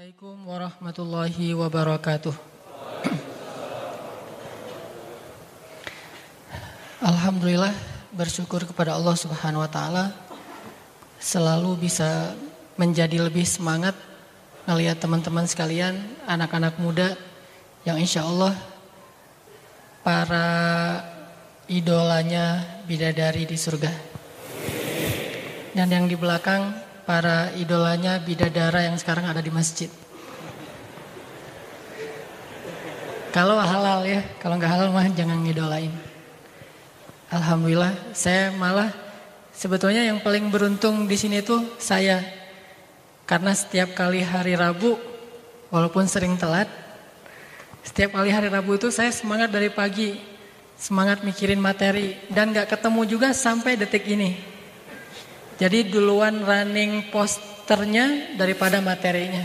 Assalamualaikum warahmatullahi wabarakatuh. Alhamdulillah, bersyukur kepada Allah Subhanahu wa taala selalu bisa menjadi lebih semangat ngelihat teman-teman sekalian, anak-anak muda yang insya Allah para idolanya bidadari di surga. Dan yang di belakang para idolanya bidadara yang sekarang ada di masjid. Kalau halal ya, kalau nggak halal mah jangan ngidolain. Alhamdulillah, saya malah sebetulnya yang paling beruntung di sini tuh saya, karena setiap kali hari Rabu, walaupun sering telat, setiap kali hari Rabu itu saya semangat dari pagi, semangat mikirin materi dan nggak ketemu juga sampai detik ini. Jadi duluan running posternya daripada materinya.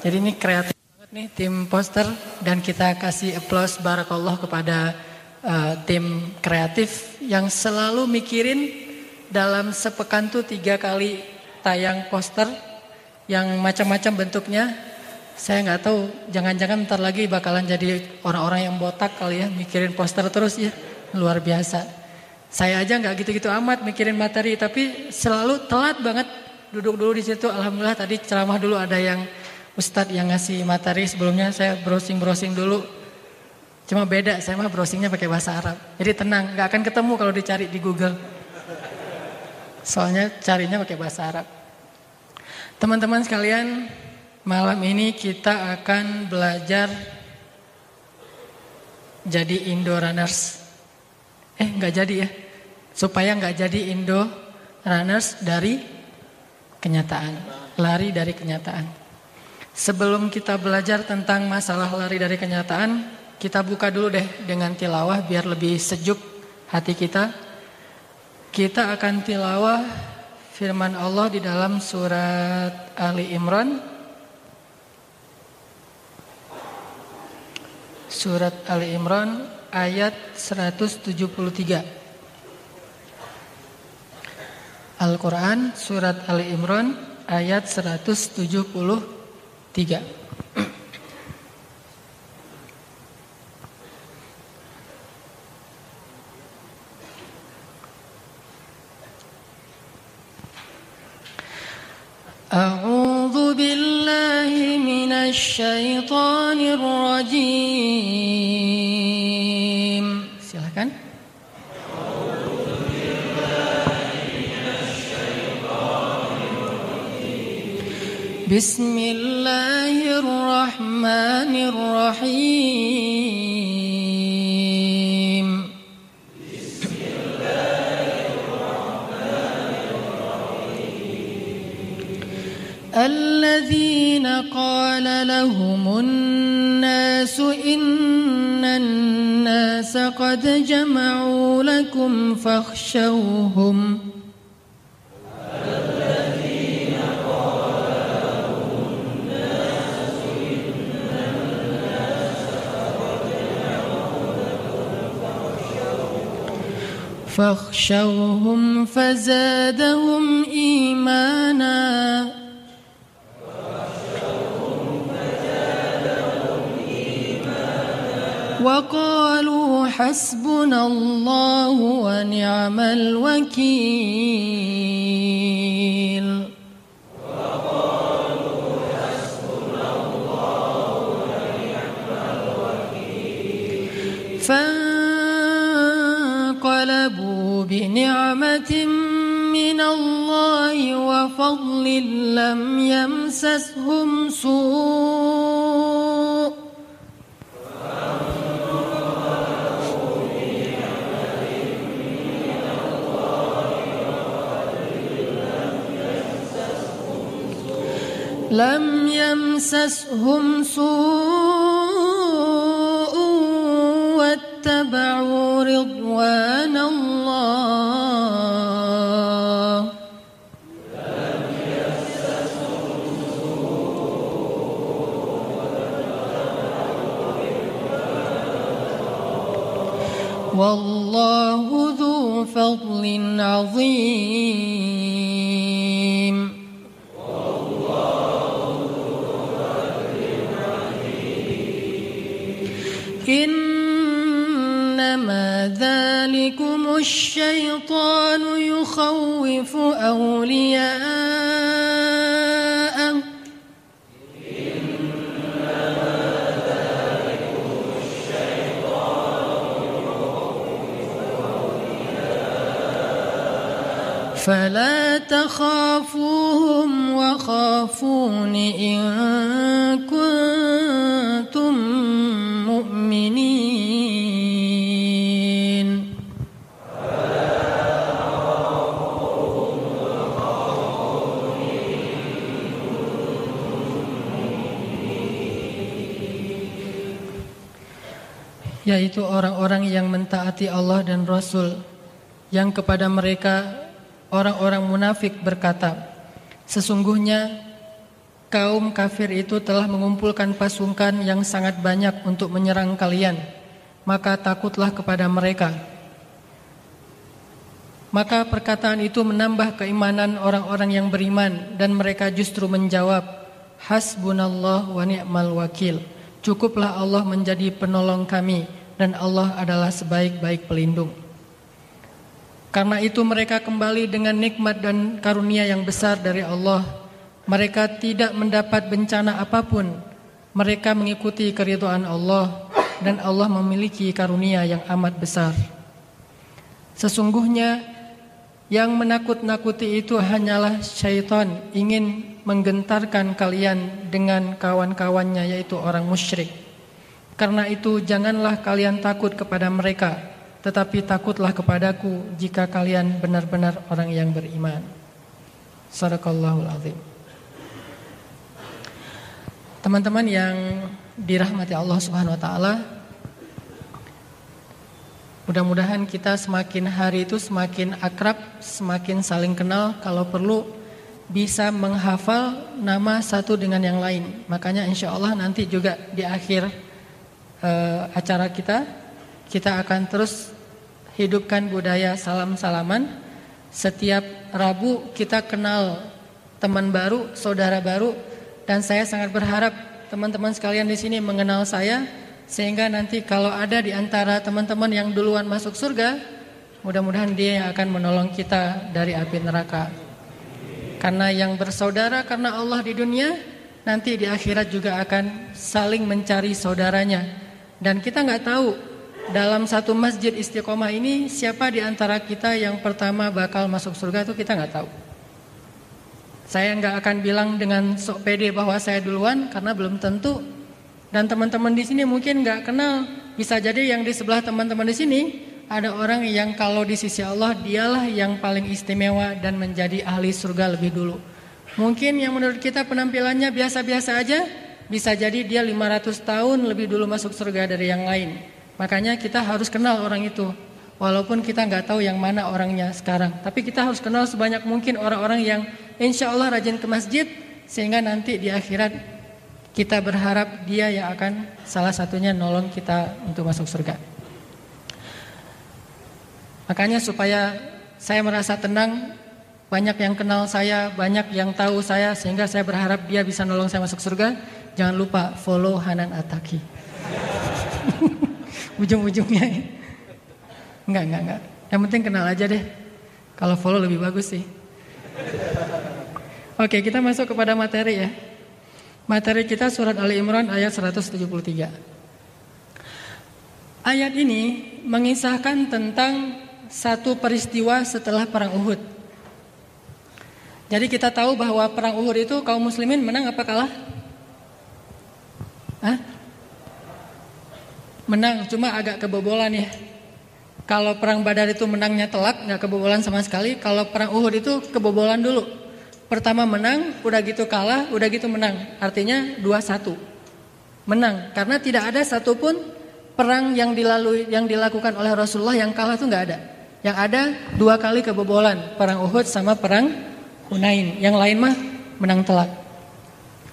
Jadi ini kreatif banget nih tim poster dan kita kasih applause barakallah kepada tim kreatif yang selalu mikirin dalam sepekan tuh 3 kali tayang poster yang macam-macam bentuknya. Saya nggak tahu, jangan-jangan ntar lagi bakalan jadi orang-orang yang botak kali ya mikirin poster terus ya, luar biasa. Saya aja nggak gitu-gitu amat mikirin materi, tapi selalu telat banget duduk dulu di situ. Alhamdulillah tadi ceramah dulu ada yang ustadz yang ngasih materi, sebelumnya saya browsing dulu. Cuma beda, saya mah browsingnya pakai bahasa Arab. Jadi tenang, nggak akan ketemu kalau dicari di Google. Soalnya carinya pakai bahasa Arab. Teman-teman sekalian, malam ini kita akan belajar jadi Indo Runners. Nggak jadi ya. Supaya nggak jadi Indo Runners dari kenyataan. Lari dari kenyataan. Sebelum kita belajar tentang masalah lari dari kenyataan, kita buka dulu deh dengan tilawah biar lebih sejuk hati kita. Kita akan tilawah firman Allah di dalam surat Ali Imran. Surat Ali Imran ayat 173. Al-Quran surat Ali Imran ayat 173. A'udzu billahi minasy syaithanir rajim. Silakan. Bismillahirrahmanirrahim. الذين قال لهم الناس إن الناس قد جمعوا لكم فاخشوهم فاخشوهم فزادهم إيمانا وقالوا حسبنا الله ونعم الوكيل فانقلبوا بنعمة من الله وفضل لم يمسسهم سوء لم يمسسهم سوء واتبعوا رضوان الله والله ذو فضل عظيم الشيطان يخوف أولياءه فلا تخافوهم وخافون إن كنتم مؤمنين. Yaitu orang-orang yang mentaati Allah dan Rasul, yang kepada mereka orang-orang munafik berkata, sesungguhnya kaum kafir itu telah mengumpulkan pasukan yang sangat banyak untuk menyerang kalian, maka takutlah kepada mereka. Maka perkataan itu menambah keimanan orang-orang yang beriman, dan mereka justru menjawab, hasbunallah wa ni'mal wakil. Cukuplah Allah menjadi penolong kami, dan Allah adalah sebaik-baik pelindung. Karena itu mereka kembali dengan nikmat dan karunia yang besar dari Allah. Mereka tidak mendapat bencana apapun. Mereka mengikuti keridhaan Allah, dan Allah memiliki karunia yang amat besar. Sesungguhnya yang menakut-nakuti itu hanyalah syaitan, ingin menggentarkan kalian dengan kawan-kawannya, yaitu orang musyrik. Karena itu janganlah kalian takut kepada mereka, tetapi takutlah kepadaku jika kalian benar-benar orang yang beriman. Sadaqallahul azim. Teman-teman yang dirahmati Allah Subhanahu wa taala, mudah-mudahan kita semakin hari itu semakin akrab, semakin saling kenal, kalau perlu bisa menghafal nama satu dengan yang lain. Makanya insya Allah nanti juga di akhir acara kita akan terus hidupkan budaya salam-salaman. Setiap Rabu kita kenal teman baru, saudara baru, dan saya sangat berharap teman-teman sekalian di sini mengenal saya, sehingga nanti kalau ada di antara teman-teman yang duluan masuk surga, mudah-mudahan dia yang akan menolong kita dari api neraka. Karena yang bersaudara karena Allah di dunia, nanti di akhirat juga akan saling mencari saudaranya. Dan kita nggak tahu dalam satu masjid Istiqomah ini siapa di antara kita yang pertama bakal masuk surga, itu kita nggak tahu. Saya nggak akan bilang dengan sok pede bahwa saya duluan, karena belum tentu. Dan teman-teman di sini mungkin nggak kenal, bisa jadi yang di sebelah teman-teman di sini ada orang yang kalau di sisi Allah dialah yang paling istimewa dan menjadi ahli surga lebih dulu. Mungkin yang menurut kita penampilannya biasa-biasa aja, bisa jadi dia 500 tahun lebih dulu masuk surga dari yang lain. Makanya kita harus kenal orang itu, walaupun kita nggak tahu yang mana orangnya sekarang. Tapi kita harus kenal sebanyak mungkin orang-orang yang insya Allah rajin ke masjid, sehingga nanti di akhirat kita berharap dia yang akan salah satunya nolong kita untuk masuk surga. Makanya supaya saya merasa tenang, banyak yang kenal saya, banyak yang tahu saya, sehingga saya berharap dia bisa nolong saya masuk surga. Jangan lupa follow Hanan Attaqi. Ujung-ujungnya. Enggak. Yang penting kenal aja deh. Kalau follow lebih bagus sih. Oke, kita masuk kepada materi ya. Materi kita surat Ali Imran ayat 173. Ayat ini mengisahkan tentang satu peristiwa setelah perang Uhud. Jadi kita tahu bahwa perang Uhud itu kaum muslimin menang apa kalah? Menang, cuma agak kebobolan ya. Kalau perang Badar itu menangnya telak, gak kebobolan sama sekali. Kalau perang Uhud itu kebobolan dulu. Pertama menang, udah gitu kalah, udah gitu menang. Artinya 2-1. Menang, karena tidak ada satupun perang yang dilakukan oleh Rasulullah yang kalah itu gak ada. Yang ada 2 kali kebobolan, perang Uhud sama perang Hunain. Yang lain mah menang telak.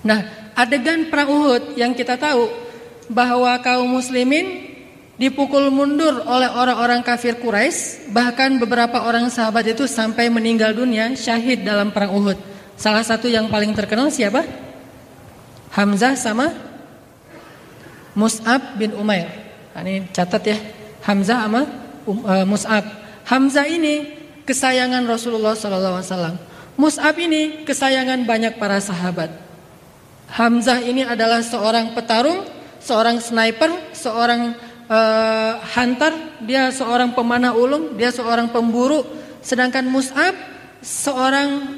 Nah, adegan perang Uhud yang kita tahu bahwa kaum muslimin dipukul mundur oleh orang-orang kafir Quraisy, bahkan beberapa orang sahabat itu sampai meninggal dunia syahid dalam perang Uhud. Salah satu yang paling terkenal siapa? Hamzah sama Mus'ab bin Umair. Nah, ini catat ya, Hamzah sama Mus'ab. Hamzah ini kesayangan Rasulullah SAW. Mus'ab ini kesayangan banyak para sahabat. Hamzah ini adalah seorang petarung, seorang sniper, seorang hunter, dia seorang pemanah ulung, dia seorang pemburu. Sedangkan Mus'ab seorang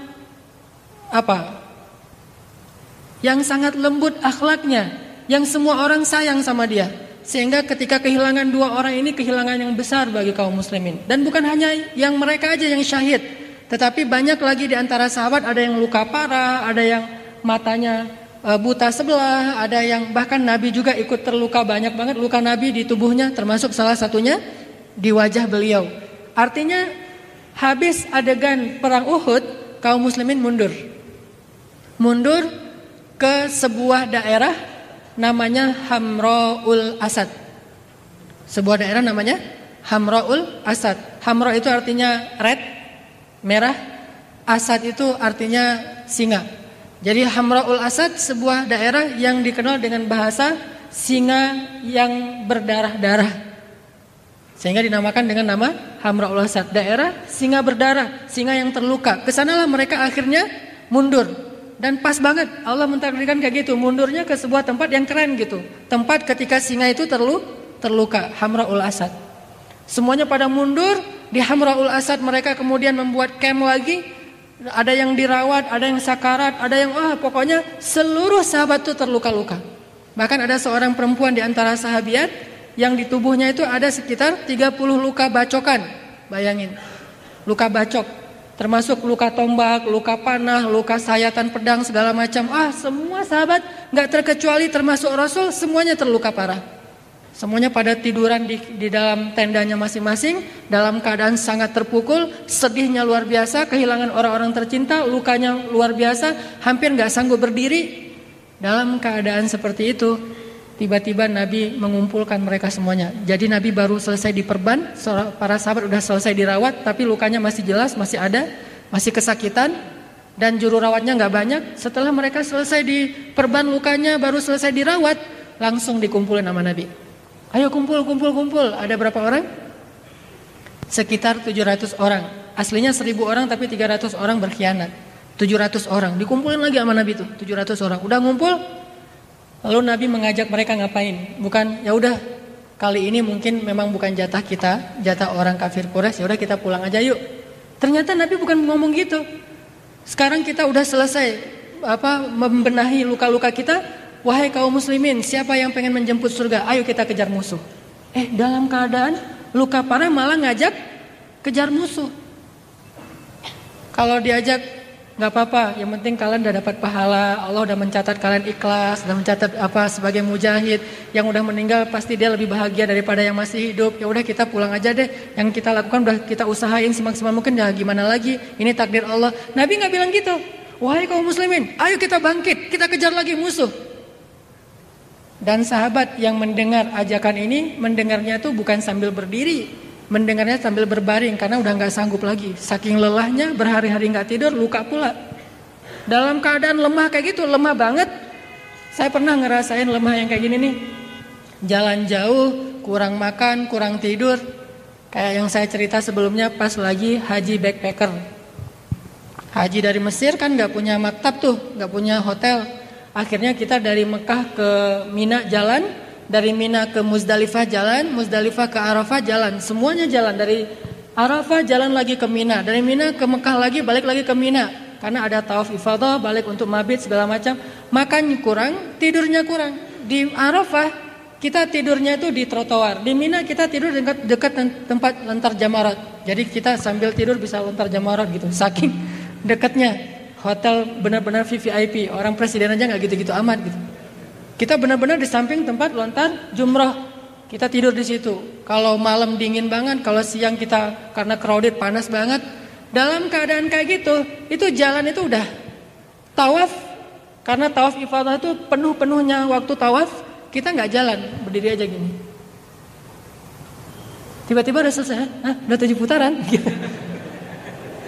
yang sangat lembut akhlaknya, yang semua orang sayang sama dia. Sehingga ketika kehilangan dua orang ini kehilangan yang besar bagi kaum muslimin. Dan bukan hanya yang mereka aja yang syahid, tetapi banyak lagi di antara sahabat, ada yang luka parah, ada yang matanya buta sebelah, ada yang bahkan Nabi juga ikut terluka, banyak banget luka Nabi di tubuhnya, termasuk salah satunya di wajah beliau. Artinya habis adegan perang Uhud, kaum muslimin mundur ke sebuah daerah namanya Hamra'ul Asad. Sebuah daerah namanya Hamra'ul Asad. Hamra itu artinya red, merah. Asad itu artinya singa. Jadi Hamra'ul Asad sebuah daerah yang dikenal dengan bahasa singa yang berdarah-darah, sehingga dinamakan dengan nama Hamra'ul Asad. Daerah singa berdarah, singa yang terluka. Kesanalah mereka akhirnya mundur. Dan pas banget Allah mentakdirkan kayak gitu, mundurnya ke sebuah tempat yang keren gitu. Tempat ketika singa itu terluka, Hamra'ul Asad. Semuanya pada mundur. Di Hamra'ul Asad mereka kemudian membuat camp lagi. Ada yang dirawat, ada yang sakarat, ada yang pokoknya seluruh sahabat itu terluka-luka. Bahkan ada seorang perempuan di antara sahabiat yang di tubuhnya itu ada sekitar 30 luka bacokan. Bayangin, luka bacok. Termasuk luka tombak, luka panah, luka sayatan pedang, segala macam. Semua sahabat gak terkecuali termasuk Rasul, semuanya terluka parah. Semuanya pada tiduran di dalam tendanya masing-masing, dalam keadaan sangat terpukul, sedihnya luar biasa, kehilangan orang-orang tercinta, lukanya luar biasa, hampir gak sanggup berdiri. Dalam keadaan seperti itu, tiba-tiba Nabi mengumpulkan mereka semuanya. Jadi Nabi baru selesai diperban, para sahabat udah selesai dirawat, tapi lukanya masih jelas, masih ada, masih kesakitan, dan juru rawatnya gak banyak. Setelah mereka selesai diperban lukanya, baru selesai dirawat, langsung dikumpulin sama Nabi. Ayo kumpul. Ada berapa orang? Sekitar 700 orang. Aslinya 1000 orang, tapi 300 orang berkhianat. 700 orang dikumpulin lagi sama Nabi tuh, 700 orang. Udah ngumpul. Lalu Nabi mengajak mereka ngapain? Bukan ya udah kali ini mungkin memang bukan jatah kita, jatah orang kafir Quraisy, ya udah kita pulang aja yuk. Ternyata Nabi bukan ngomong gitu. Sekarang kita udah selesai membenahi luka-luka kita. Wahai kaum muslimin, siapa yang pengen menjemput surga? Ayo kita kejar musuh. Dalam keadaan luka parah malah ngajak kejar musuh. Kalau diajak gak apa-apa, yang penting kalian udah dapat pahala. Allah udah mencatat kalian ikhlas, udah mencatat sebagai mujahid. Yang udah meninggal pasti dia lebih bahagia daripada yang masih hidup. Ya udah kita pulang aja deh. Yang kita lakukan udah kita usahain semaksimal mungkin, ya gimana lagi? Ini takdir Allah. Nabi gak bilang gitu. Wahai kaum muslimin, ayo kita bangkit, kita kejar lagi musuh. Dan sahabat yang mendengar ajakan ini, mendengarnya tuh bukan sambil berdiri, mendengarnya sambil berbaring karena udah gak sanggup lagi. Saking lelahnya, berhari-hari gak tidur, luka pula. Dalam keadaan lemah kayak gitu, lemah banget. Saya pernah ngerasain lemah yang kayak gini nih. Jalan jauh, kurang makan, kurang tidur. Kayak yang saya cerita sebelumnya pas lagi haji backpacker. Haji dari Mesir kan gak punya maktab tuh, gak punya hotel. Akhirnya kita dari Mekah ke Mina jalan, dari Mina ke Muzdalifah jalan, Muzdalifah ke Arafah jalan, semuanya jalan. Dari Arafah jalan lagi ke Mina, dari Mina ke Mekah lagi, balik lagi ke Mina. Karena ada tawaf ifadah, balik untuk mabit segala macam. Makannya kurang, tidurnya kurang. Di Arafah kita tidurnya itu di trotoar, di Mina kita tidur dekat tempat lontar jamarat. Jadi kita sambil tidur bisa lontar jamarat gitu, saking dekatnya. Hotel benar-benar VVIP, orang presiden aja nggak gitu-gitu amat gitu. Kita benar-benar di samping tempat lontar jumrah, kita tidur di situ. Kalau malam dingin banget, kalau siang kita karena crowded panas banget. Dalam keadaan kayak gitu, itu jalan itu udah tawaf, karena tawaf ifadah itu penuh-penuhnya waktu tawaf, kita nggak jalan, berdiri aja gini. Tiba-tiba udah selesai, udah 7 putaran.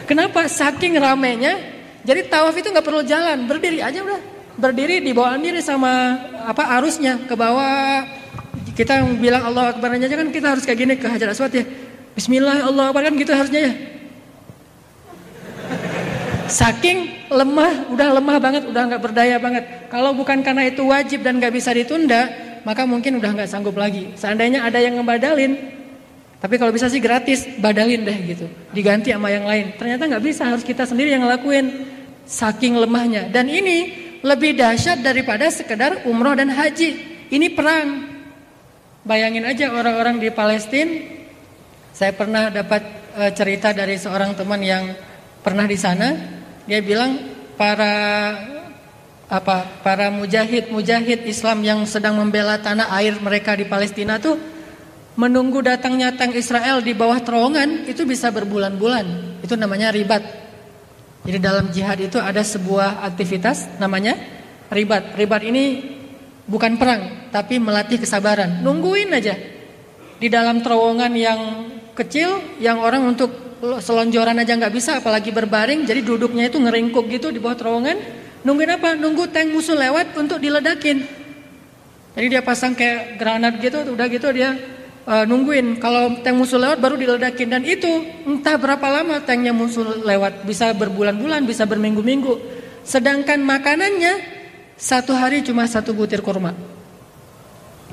Kenapa? Saking ramenya. Jadi tawaf itu nggak perlu jalan, berdiri aja udah. Berdiri dibawaan diri sama arusnya ke bawah. Kita bilang Allah Akbar aja kan kita harus kayak gini ke Hajar Aswad ya. Bismillah, Allah Akbar kan gitu harusnya ya. Saking lemah, udah lemah banget, udah nggak berdaya banget. Kalau bukan karena itu wajib dan nggak bisa ditunda, maka mungkin udah nggak sanggup lagi. Seandainya ada yang ngebadalin, tapi kalau bisa sih gratis, badalin deh gitu. Diganti sama yang lain. Ternyata nggak bisa, harus kita sendiri yang ngelakuin. Saking lemahnya. Dan ini lebih dahsyat daripada sekedar umroh dan haji. Ini perang. Bayangin aja orang-orang di Palestina. Saya pernah dapat cerita dari seorang teman yang pernah di sana. Dia bilang para mujahid Islam yang sedang membela tanah air mereka di Palestina tuh menunggu datangnya tank Israel di bawah terowongan itu bisa berbulan-bulan. Itu namanya ribat. Jadi dalam jihad itu ada sebuah aktivitas namanya ribat. Ribat ini bukan perang, tapi melatih kesabaran. Nungguin aja di dalam terowongan yang kecil, yang orang untuk selonjoran aja nggak bisa, apalagi berbaring. Jadi duduknya itu ngeringkuk gitu di bawah terowongan. Nungguin apa? Nunggu tank musuh lewat untuk diledakin. Jadi dia pasang kayak granat gitu, udah gitu dia nungguin. Kalau tank musuh lewat baru diledakin. Dan itu entah berapa lama tanknya musuh lewat, bisa berbulan-bulan, bisa berminggu-minggu. Sedangkan makanannya satu hari cuma 1 butir kurma.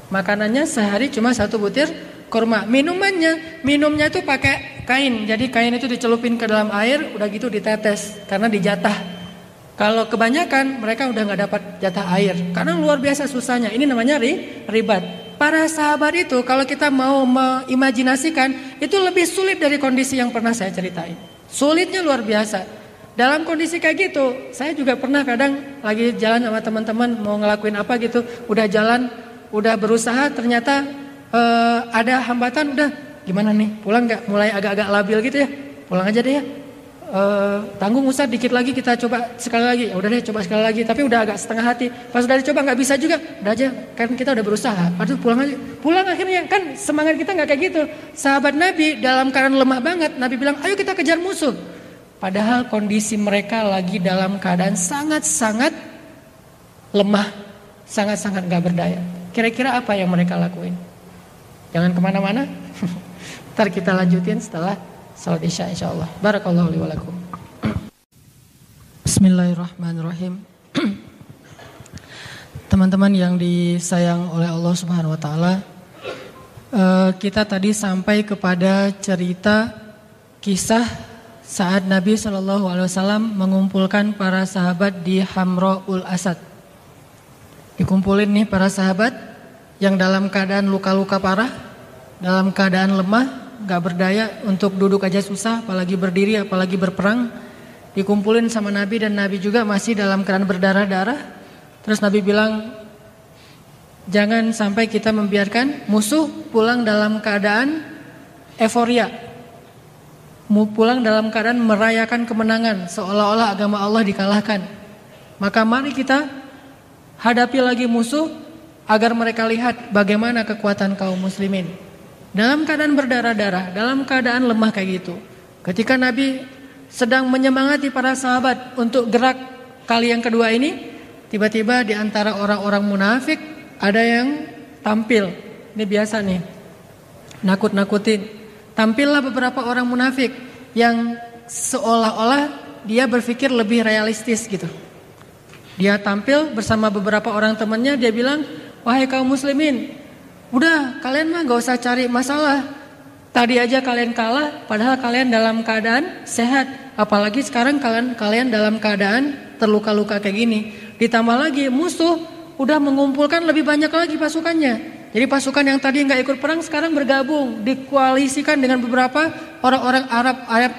Makanannya sehari cuma 1 butir kurma. Minumnya itu pakai kain. Jadi kain itu dicelupin ke dalam air, udah gitu ditetes karena dijatah. Kalau kebanyakan mereka udah nggak dapat jatah air karena luar biasa susahnya. Ini namanya ribat. Para sahabat itu kalau kita mau mengimajinasikan itu lebih sulit dari kondisi yang pernah saya ceritain. Sulitnya luar biasa. Dalam kondisi kayak gitu, saya juga pernah kadang lagi jalan sama teman-teman mau ngelakuin apa gitu, udah jalan, udah berusaha, ternyata ada hambatan, udah gimana nih, pulang nggak? Mulai agak-agak labil gitu ya, pulang aja deh ya. Tanggung Ustaz, dikit lagi kita coba sekali lagi. Ya udah deh, coba sekali lagi, tapi udah agak setengah hati. Pas udah dicoba nggak bisa juga, udah aja, kan kita udah berusaha. Aduh, pulang aja. Pulang akhirnya, kan semangat kita nggak kayak gitu. Sahabat Nabi dalam keadaan lemah banget, Nabi bilang, ayo kita kejar musuh. Padahal kondisi mereka lagi dalam keadaan sangat-sangat lemah, sangat-sangat nggak berdaya. Kira-kira apa yang mereka lakuin? Jangan kemana-mana. Ntar kita lanjutin setelah salat isya insyaallah. Barakallahu li wa lakum. Bismillahirrahmanirrahim. Teman-teman yang disayang oleh Allah Subhanahu wa taala, kita tadi sampai kepada cerita kisah saat Nabi SAW mengumpulkan para sahabat di Hamra'ul Asad. Dikumpulin nih para sahabat yang dalam keadaan luka-luka parah, dalam keadaan lemah, gak berdaya, untuk duduk aja susah, apalagi berdiri, apalagi berperang. Dikumpulin sama Nabi dan Nabi juga masih dalam keadaan berdarah-darah. Terus Nabi bilang, jangan sampai kita membiarkan musuh pulang dalam keadaan euforia, pulang dalam keadaan merayakan kemenangan, seolah-olah agama Allah dikalahkan. Maka mari kita hadapi lagi musuh agar mereka lihat bagaimana kekuatan kaum muslimin. Dalam keadaan berdarah-darah, dalam keadaan lemah kayak gitu. Ketika Nabi sedang menyemangati para sahabat untuk gerak kali yang kedua ini, tiba-tiba di antara orang-orang munafik ada yang tampil. Ini biasa nih, nakut-nakutin. Tampillah beberapa orang munafik yang seolah-olah dia berpikir lebih realistis gitu. Dia tampil bersama beberapa orang temannya, dia bilang, wahai kaum muslimin, udah kalian mah gak usah cari masalah. Tadi aja kalian kalah, padahal kalian dalam keadaan sehat. Apalagi sekarang kalian dalam keadaan terluka-luka kayak gini. Ditambah lagi musuh udah mengumpulkan lebih banyak lagi pasukannya. Jadi pasukan yang tadi gak ikut perang sekarang bergabung, dikoalisikan dengan beberapa orang-orang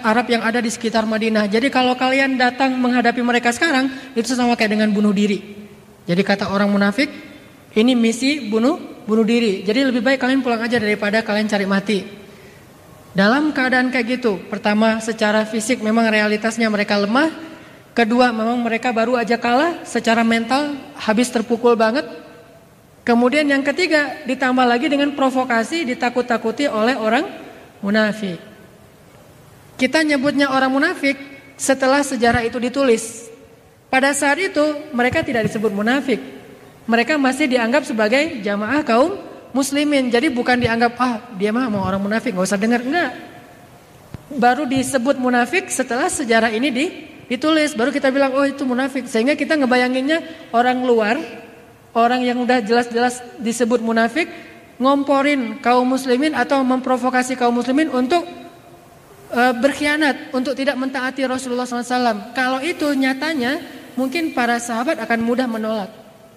Arab yang ada di sekitar Madinah. Jadi kalau kalian datang menghadapi mereka sekarang, itu sama kayak dengan bunuh diri. Jadi kata orang munafik, ini misi bunuh diri. Jadi lebih baik kalian pulang aja daripada kalian cari mati. Dalam keadaan kayak gitu, pertama secara fisik memang realitasnya mereka lemah. Kedua memang mereka baru aja kalah, secara mental habis terpukul banget. Kemudian yang ketiga ditambah lagi dengan provokasi, ditakut-takuti oleh orang munafik. Kita nyebutnya orang munafik setelah sejarah itu ditulis. Pada saat itu mereka tidak disebut munafik. Mereka masih dianggap sebagai jamaah kaum muslimin. Jadi bukan dianggap dia mah mau orang munafik, gak usah dengar. Enggak. baru disebut munafik setelah sejarah ini ditulis. Baru kita bilang oh itu munafik. Sehingga kita ngebayanginnya orang luar, orang yang udah jelas-jelas disebut munafik, ngomporin kaum muslimin atau memprovokasi kaum muslimin untuk berkhianat, untuk tidak mentaati Rasulullah SAW. Kalau itu nyatanya mungkin para sahabat akan mudah menolak.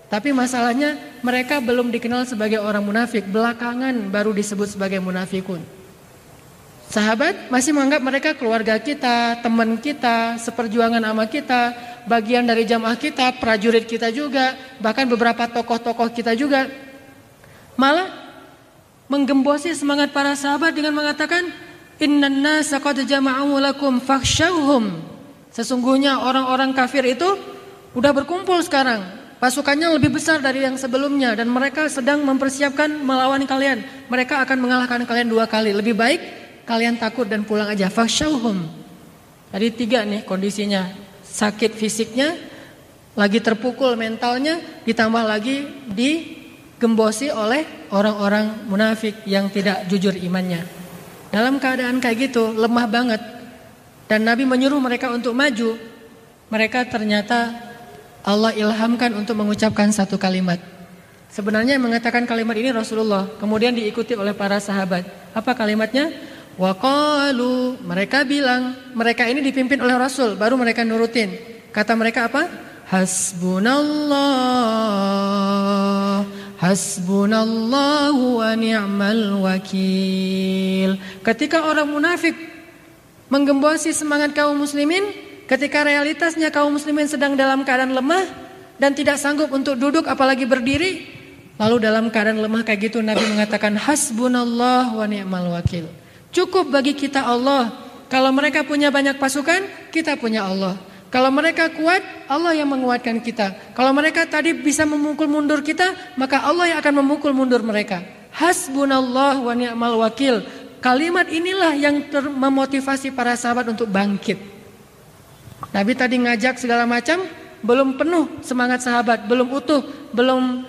Tapi masalahnya mereka belum dikenal sebagai orang munafik. Belakangan baru disebut sebagai munafikun. Sahabat masih menganggap mereka keluarga kita, teman kita, seperjuangan sama kita, bagian dari jamaah kita, prajurit kita juga, bahkan beberapa tokoh-tokoh kita juga. Malah menggembosi semangat para sahabat dengan mengatakan, Innan nasa qad jama'u lakum fakhshawhum. Sesungguhnya orang-orang kafir itu udah berkumpul sekarang. Pasukannya lebih besar dari yang sebelumnya dan mereka sedang mempersiapkan melawan kalian. Mereka akan mengalahkan kalian 2 kali. Lebih baik kalian takut dan pulang aja. Fakhshawhum. Tadi 3 nih kondisinya. Sakit fisiknya, lagi terpukul mentalnya, ditambah lagi digembosi oleh orang-orang munafik yang tidak jujur imannya. Dalam keadaan kayak gitu, lemah banget. Dan Nabi menyuruh mereka untuk maju. Mereka ternyata Allah ilhamkan untuk mengucapkan satu kalimat. Sebenarnya yang mengatakan kalimat ini Rasulullah. Kemudian diikuti oleh para sahabat. Apa kalimatnya? Waqalu. Mereka bilang, mereka ini dipimpin oleh Rasul. Baru mereka nurutin. Kata mereka apa? Hasbunallahu wa ni'mal wakil. Ketika orang munafik menggembosi semangat kaum muslimin, ketika realitasnya kaum muslimin sedang dalam keadaan lemah dan tidak sanggup untuk duduk apalagi berdiri, lalu dalam keadaan lemah kayak gitu Nabi mengatakan hasbunallahu wa ni'mal wakil. Cukup bagi kita Allah. Kalau mereka punya banyak pasukan, kita punya Allah. Kalau mereka kuat, Allah yang menguatkan kita. Kalau mereka tadi bisa memukul mundur kita, maka Allah yang akan memukul mundur mereka. Hasbunallah wa ni'mal wakil. Kalimat inilah yang memotivasi para sahabat untuk bangkit. Nabi tadi ngajak segala macam, belum penuh semangat sahabat, belum utuh, belum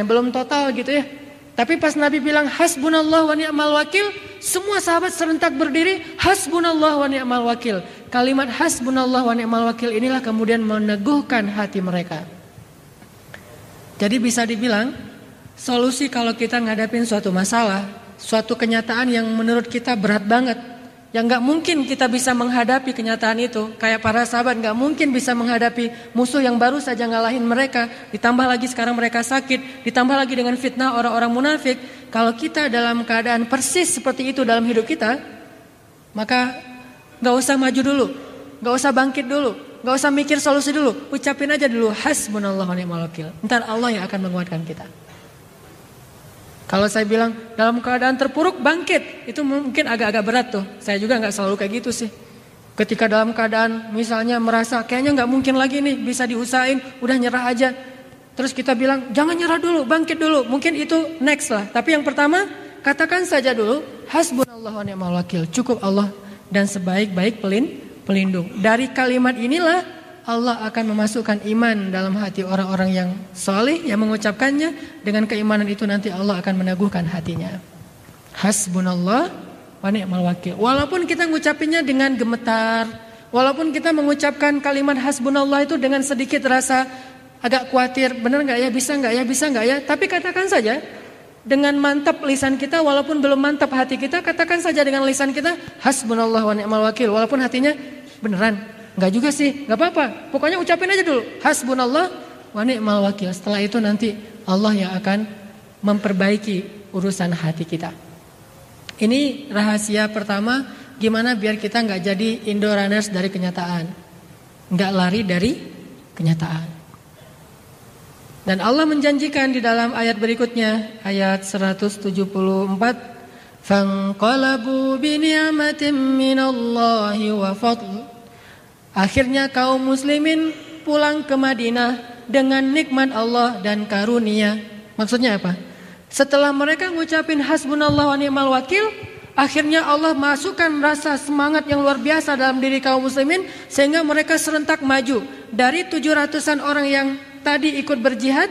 belum total gitu ya. Tapi pas Nabi bilang hasbunallah wa ni'mal wakil, semua sahabat serentak berdiri, hasbunallah wa ni'mal wakil. Kalimat hasbunallah wa ni'mal wakil inilah kemudian meneguhkan hati mereka. Jadi bisa dibilang solusi kalau kita ngadapin suatu masalah, suatu kenyataan yang menurut kita berat banget, yang gak mungkin kita bisa menghadapi kenyataan itu. Kayak para sahabat gak mungkin bisa menghadapi musuh yang baru saja ngalahin mereka. Ditambah lagi sekarang mereka sakit. Ditambah lagi dengan fitnah orang-orang munafik. Kalau kita dalam keadaan persis seperti itu dalam hidup kita, maka gak usah maju dulu, gak usah bangkit dulu, gak usah mikir solusi dulu. Ucapin aja dulu hasbunallahu wa ni'mal wakil. Ntar Allah yang akan menguatkan kita. Kalau saya bilang dalam keadaan terpuruk bangkit, itu mungkin agak-agak berat tuh. Saya juga gak selalu kayak gitu sih. Ketika dalam keadaan misalnya merasa kayaknya gak mungkin lagi nih, bisa diusahain, udah nyerah aja. Terus kita bilang jangan nyerah dulu, bangkit dulu. Mungkin itu next lah. Tapi yang pertama katakan saja dulu hasbunallahu wa ni'mal wakil. Cukup Allah dan sebaik-baik pelindung. Dari kalimat inilah Allah akan memasukkan iman dalam hati orang-orang yang soleh yang mengucapkannya. Dengan keimanan itu nanti Allah akan meneguhkan hatinya. Hasbunallah wa ni'mal wakil. Walaupun kita mengucapinnya dengan gemetar, walaupun kita mengucapkan kalimat hasbunallah itu dengan sedikit rasa agak khawatir, benar nggak ya, bisa nggak ya, tapi katakan saja dengan mantap lisan kita, walaupun belum mantap hati kita, katakan saja dengan lisan kita hasbunallah wa ni'mal wakil, walaupun hatinya beneran nggak juga sih, nggak apa-apa, pokoknya ucapin aja dulu hasbunallah wa ni'mal wakil. Setelah itu nanti Allah yang akan memperbaiki urusan hati kita. Ini rahasia pertama, gimana biar kita nggak jadi Indo runners dari kenyataan, nggak lari dari kenyataan. Dan Allah menjanjikan di dalam ayat berikutnya, ayat 174, fanqalabu bi ni'matin minallahi wa fadl. Akhirnya kaum muslimin pulang ke Madinah dengan nikmat Allah dan karunia. Maksudnya apa? Setelah mereka ngucapin hasbunallah wa ni'mal wakil, akhirnya Allah masukkan rasa semangat yang luar biasa dalam diri kaum muslimin, sehingga mereka serentak maju. Dari 700-an orang yang tadi ikut berjihad,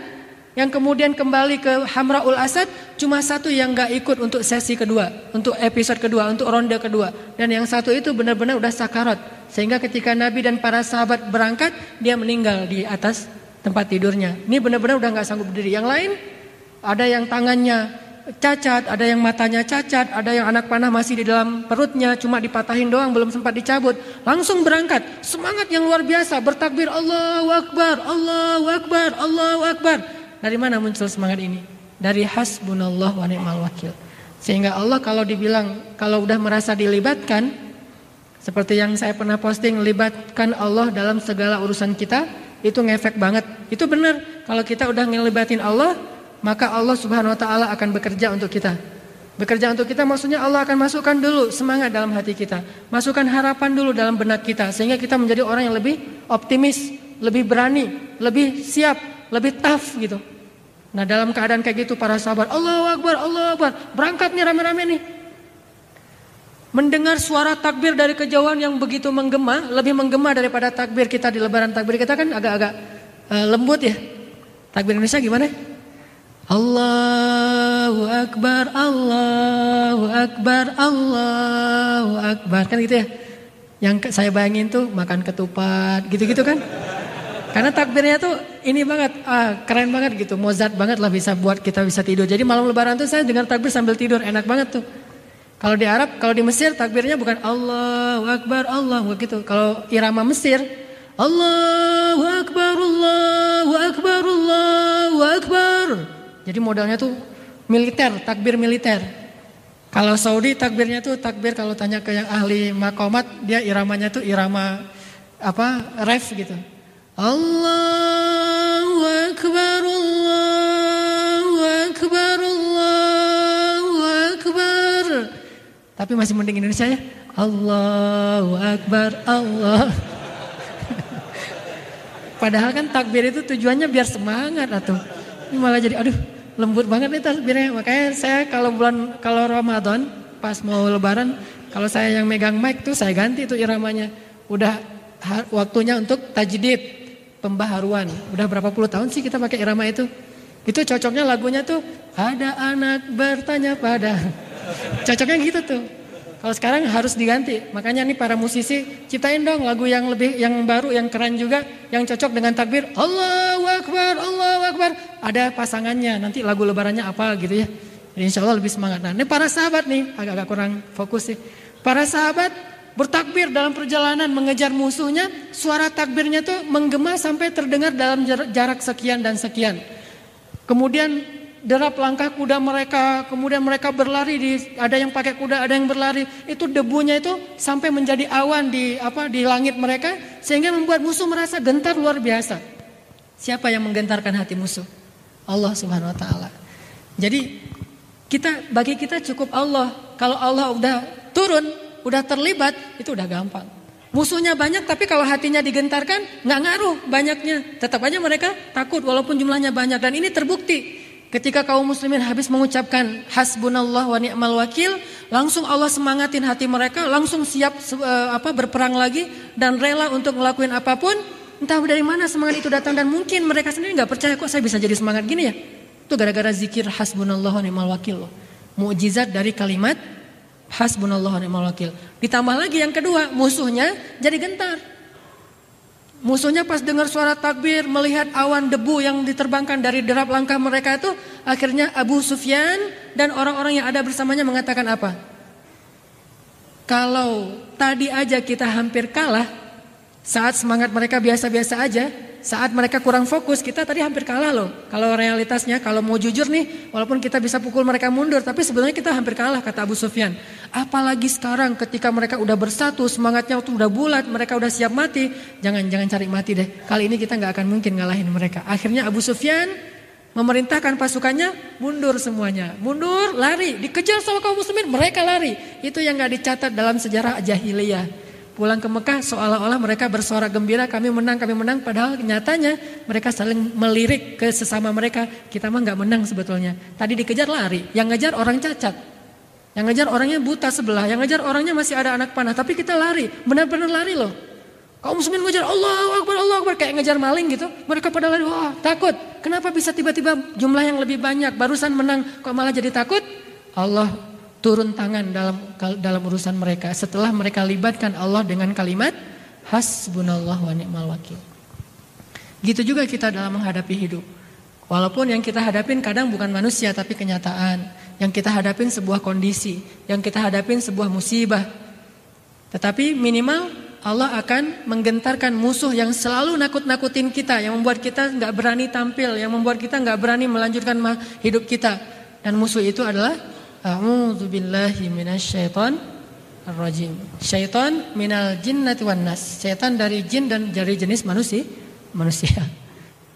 yang kemudian kembali ke Hamraul Asad, cuma satu yang gak ikut untuk sesi kedua, untuk episode kedua, untuk ronde kedua. Dan yang satu itu benar-benar udah sakarat. Sehingga ketika Nabi dan para sahabat berangkat, dia meninggal di atas tempat tidurnya. Ini benar-benar udah gak sanggup berdiri. Yang lain, ada yang tangannya cacat, ada yang matanya cacat, ada yang anak panah masih di dalam perutnya, cuma dipatahin doang, belum sempat dicabut. Langsung berangkat, semangat yang luar biasa, bertakbir Allahu Akbar, Allahu Akbar, Allahu Akbar. Dari mana muncul semangat ini? Dari hasbunallah wa ni'mal wakil. Sehingga Allah kalau dibilang, kalau udah merasa dilibatkan, seperti yang saya pernah posting, libatkan Allah dalam segala urusan kita, itu ngefek banget. Itu benar, kalau kita udah ngelibatin Allah, maka Allah Subhanahu wa taala akan bekerja untuk kita. Bekerja untuk kita maksudnya Allah akan masukkan dulu semangat dalam hati kita. Masukkan harapan dulu dalam benak kita sehingga kita menjadi orang yang lebih optimis, lebih berani, lebih siap, lebih tough gitu. Nah, dalam keadaan kayak gitu para sahabat Allahu Akbar, Allahu Akbar, berangkat nih rame-rame nih. Mendengar suara takbir dari kejauhan yang begitu menggema, lebih menggema daripada takbir kita di lebaran. Takbir kita kan agak-agak lembut ya. Takbir Indonesia gimana? Allahu Akbar, Allahu Akbar, Allahu Akbar. Kan gitu ya. Yang saya bayangin tuh makan ketupat, gitu-gitu kan. Karena takbirnya tuh ini banget, keren banget gitu. Mozart banget lah bisa buat kita bisa tidur. Jadi malam lebaran tuh saya dengar takbir sambil tidur, enak banget tuh. Kalau di Arab, kalau di Mesir takbirnya bukan Allahu Akbar, Allahu gitu. Kalau irama Mesir, Allahu Akbar, Allahu Akbar, Allahu Akbar. Jadi modalnya tuh militer, takbir militer. Kalau Saudi takbirnya tuh takbir kalau tanya ke yang ahli makomat, dia iramanya tuh irama ref gitu. Allahu Akbar, Allahu Akbar, Allahu Akbar. Tapi masih mending Indonesia ya. Allahu Akbar, Allah. Padahal kan takbir itu tujuannya biar semangat atau ini malah jadi aduh. Lembut banget nih takbirnya. Makanya saya kalau Ramadan pas mau lebaran, kalau saya yang megang mic tuh saya ganti tuh iramanya. Udah waktunya untuk tajdid, pembaharuan. Udah berapa puluh tahun sih kita pakai irama itu. Itu cocoknya lagunya tuh ada anak bertanya pada. Cocoknya gitu tuh. Kalau sekarang harus diganti. Makanya nih para musisi ciptain dong lagu yang baru, yang keren juga, yang cocok dengan takbir Allahu Akbar, Allahu Akbar. Ada pasangannya, nanti lagu lebarannya apa gitu ya. Jadi insya Allah lebih semangat. Nah ini para sahabat nih, agak kurang fokus sih. Para sahabat bertakbir dalam perjalanan mengejar musuhnya, suara takbirnya tuh menggema sampai terdengar dalam jarak sekian dan sekian. Kemudian derap langkah kuda mereka, kemudian mereka berlari, ada yang pakai kuda, ada yang berlari. Itu debunya itu sampai menjadi awan di langit mereka sehingga membuat musuh merasa gentar luar biasa. Siapa yang menggentarkan hati musuh? Allah Subhanahu wa taala. Jadi bagi kita cukup Allah. Kalau Allah udah turun, udah terlibat, itu udah gampang. Musuhnya banyak tapi kalau hatinya digentarkan nggak ngaruh banyaknya. Tetap aja mereka takut walaupun jumlahnya banyak dan ini terbukti. Ketika kaum muslimin habis mengucapkan hasbunallah wa ni'mal wakil, langsung Allah semangatin hati mereka, langsung siap berperang lagi dan rela untuk ngelakuin apapun. Entah dari mana semangat itu datang dan mungkin mereka sendiri nggak percaya kok saya bisa jadi semangat gini ya. Itu gara-gara zikir hasbunallah wa ni'mal wakil. Mukjizat dari kalimat hasbunallah wa ni'mal wakil. Ditambah lagi yang kedua, musuhnya jadi gentar. Musuhnya pas dengar suara takbir, melihat awan debu yang diterbangkan dari derap langkah mereka itu, akhirnya Abu Sufyan dan orang-orang yang ada bersamanya mengatakan apa? Kalau tadi aja kita hampir kalah, saat semangat mereka biasa-biasa aja, saat mereka kurang fokus, kita tadi hampir kalah loh. Kalau realitasnya, kalau mau jujur nih, walaupun kita bisa pukul mereka mundur, tapi sebenarnya kita hampir kalah, kata Abu Sufyan. Apalagi sekarang ketika mereka udah bersatu, semangatnya udah bulat, mereka udah siap mati. Jangan cari mati deh. Kali ini kita nggak akan mungkin ngalahin mereka. Akhirnya Abu Sufyan memerintahkan pasukannya mundur semuanya. Mundur, lari, dikejar sama kaum muslimin, mereka lari. Itu yang nggak dicatat dalam sejarah jahiliyah. Pulang ke Mekah seolah-olah mereka bersorak gembira, kami menang, padahal nyatanya mereka saling melirik ke sesama mereka, kita mah gak menang sebetulnya. Tadi dikejar lari, yang ngejar orang cacat, yang ngejar orangnya buta sebelah, yang ngejar orangnya masih ada anak panah, tapi kita lari, benar-benar lari loh. Kaum muslimin ngejar Allah Akbar kayak ngejar maling gitu. Mereka pada lari, wah takut. Kenapa bisa tiba-tiba jumlah yang lebih banyak? Barusan menang kok malah jadi takut? Allah turun tangan dalam urusan mereka setelah mereka libatkan Allah dengan kalimat hasbunallah wa ni'mal wakil. Gitu juga kita dalam menghadapi hidup. Walaupun yang kita hadapin kadang bukan manusia tapi kenyataan. Yang kita hadapin sebuah kondisi, yang kita hadapin sebuah musibah. Tetapi minimal Allah akan menggentarkan musuh yang selalu nakut-nakutin kita, yang membuat kita nggak berani tampil, yang membuat kita nggak berani melanjutkan hidup kita. Dan musuh itu adalah a'udzubillahi minasyaitonir rajim. Syaitan minal jinnati wan nas. Syaitan dari jin dan dari jenis manusia.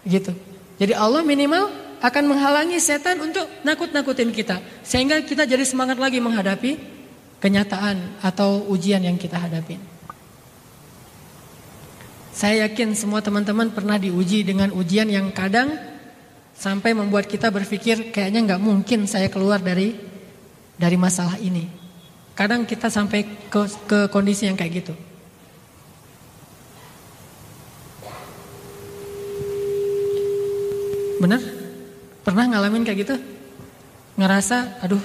Gitu. Jadi Allah minimal akan menghalangi setan untuk nakut-nakutin kita, sehingga kita jadi semangat lagi menghadapi kenyataan atau ujian yang kita hadapin. Saya yakin semua teman-teman pernah diuji dengan ujian yang kadang sampai membuat kita berpikir kayaknya nggak mungkin saya keluar dari masalah ini. Kadang kita sampai ke kondisi yang kayak gitu. Bener? Pernah ngalamin kayak gitu? Ngerasa, aduh,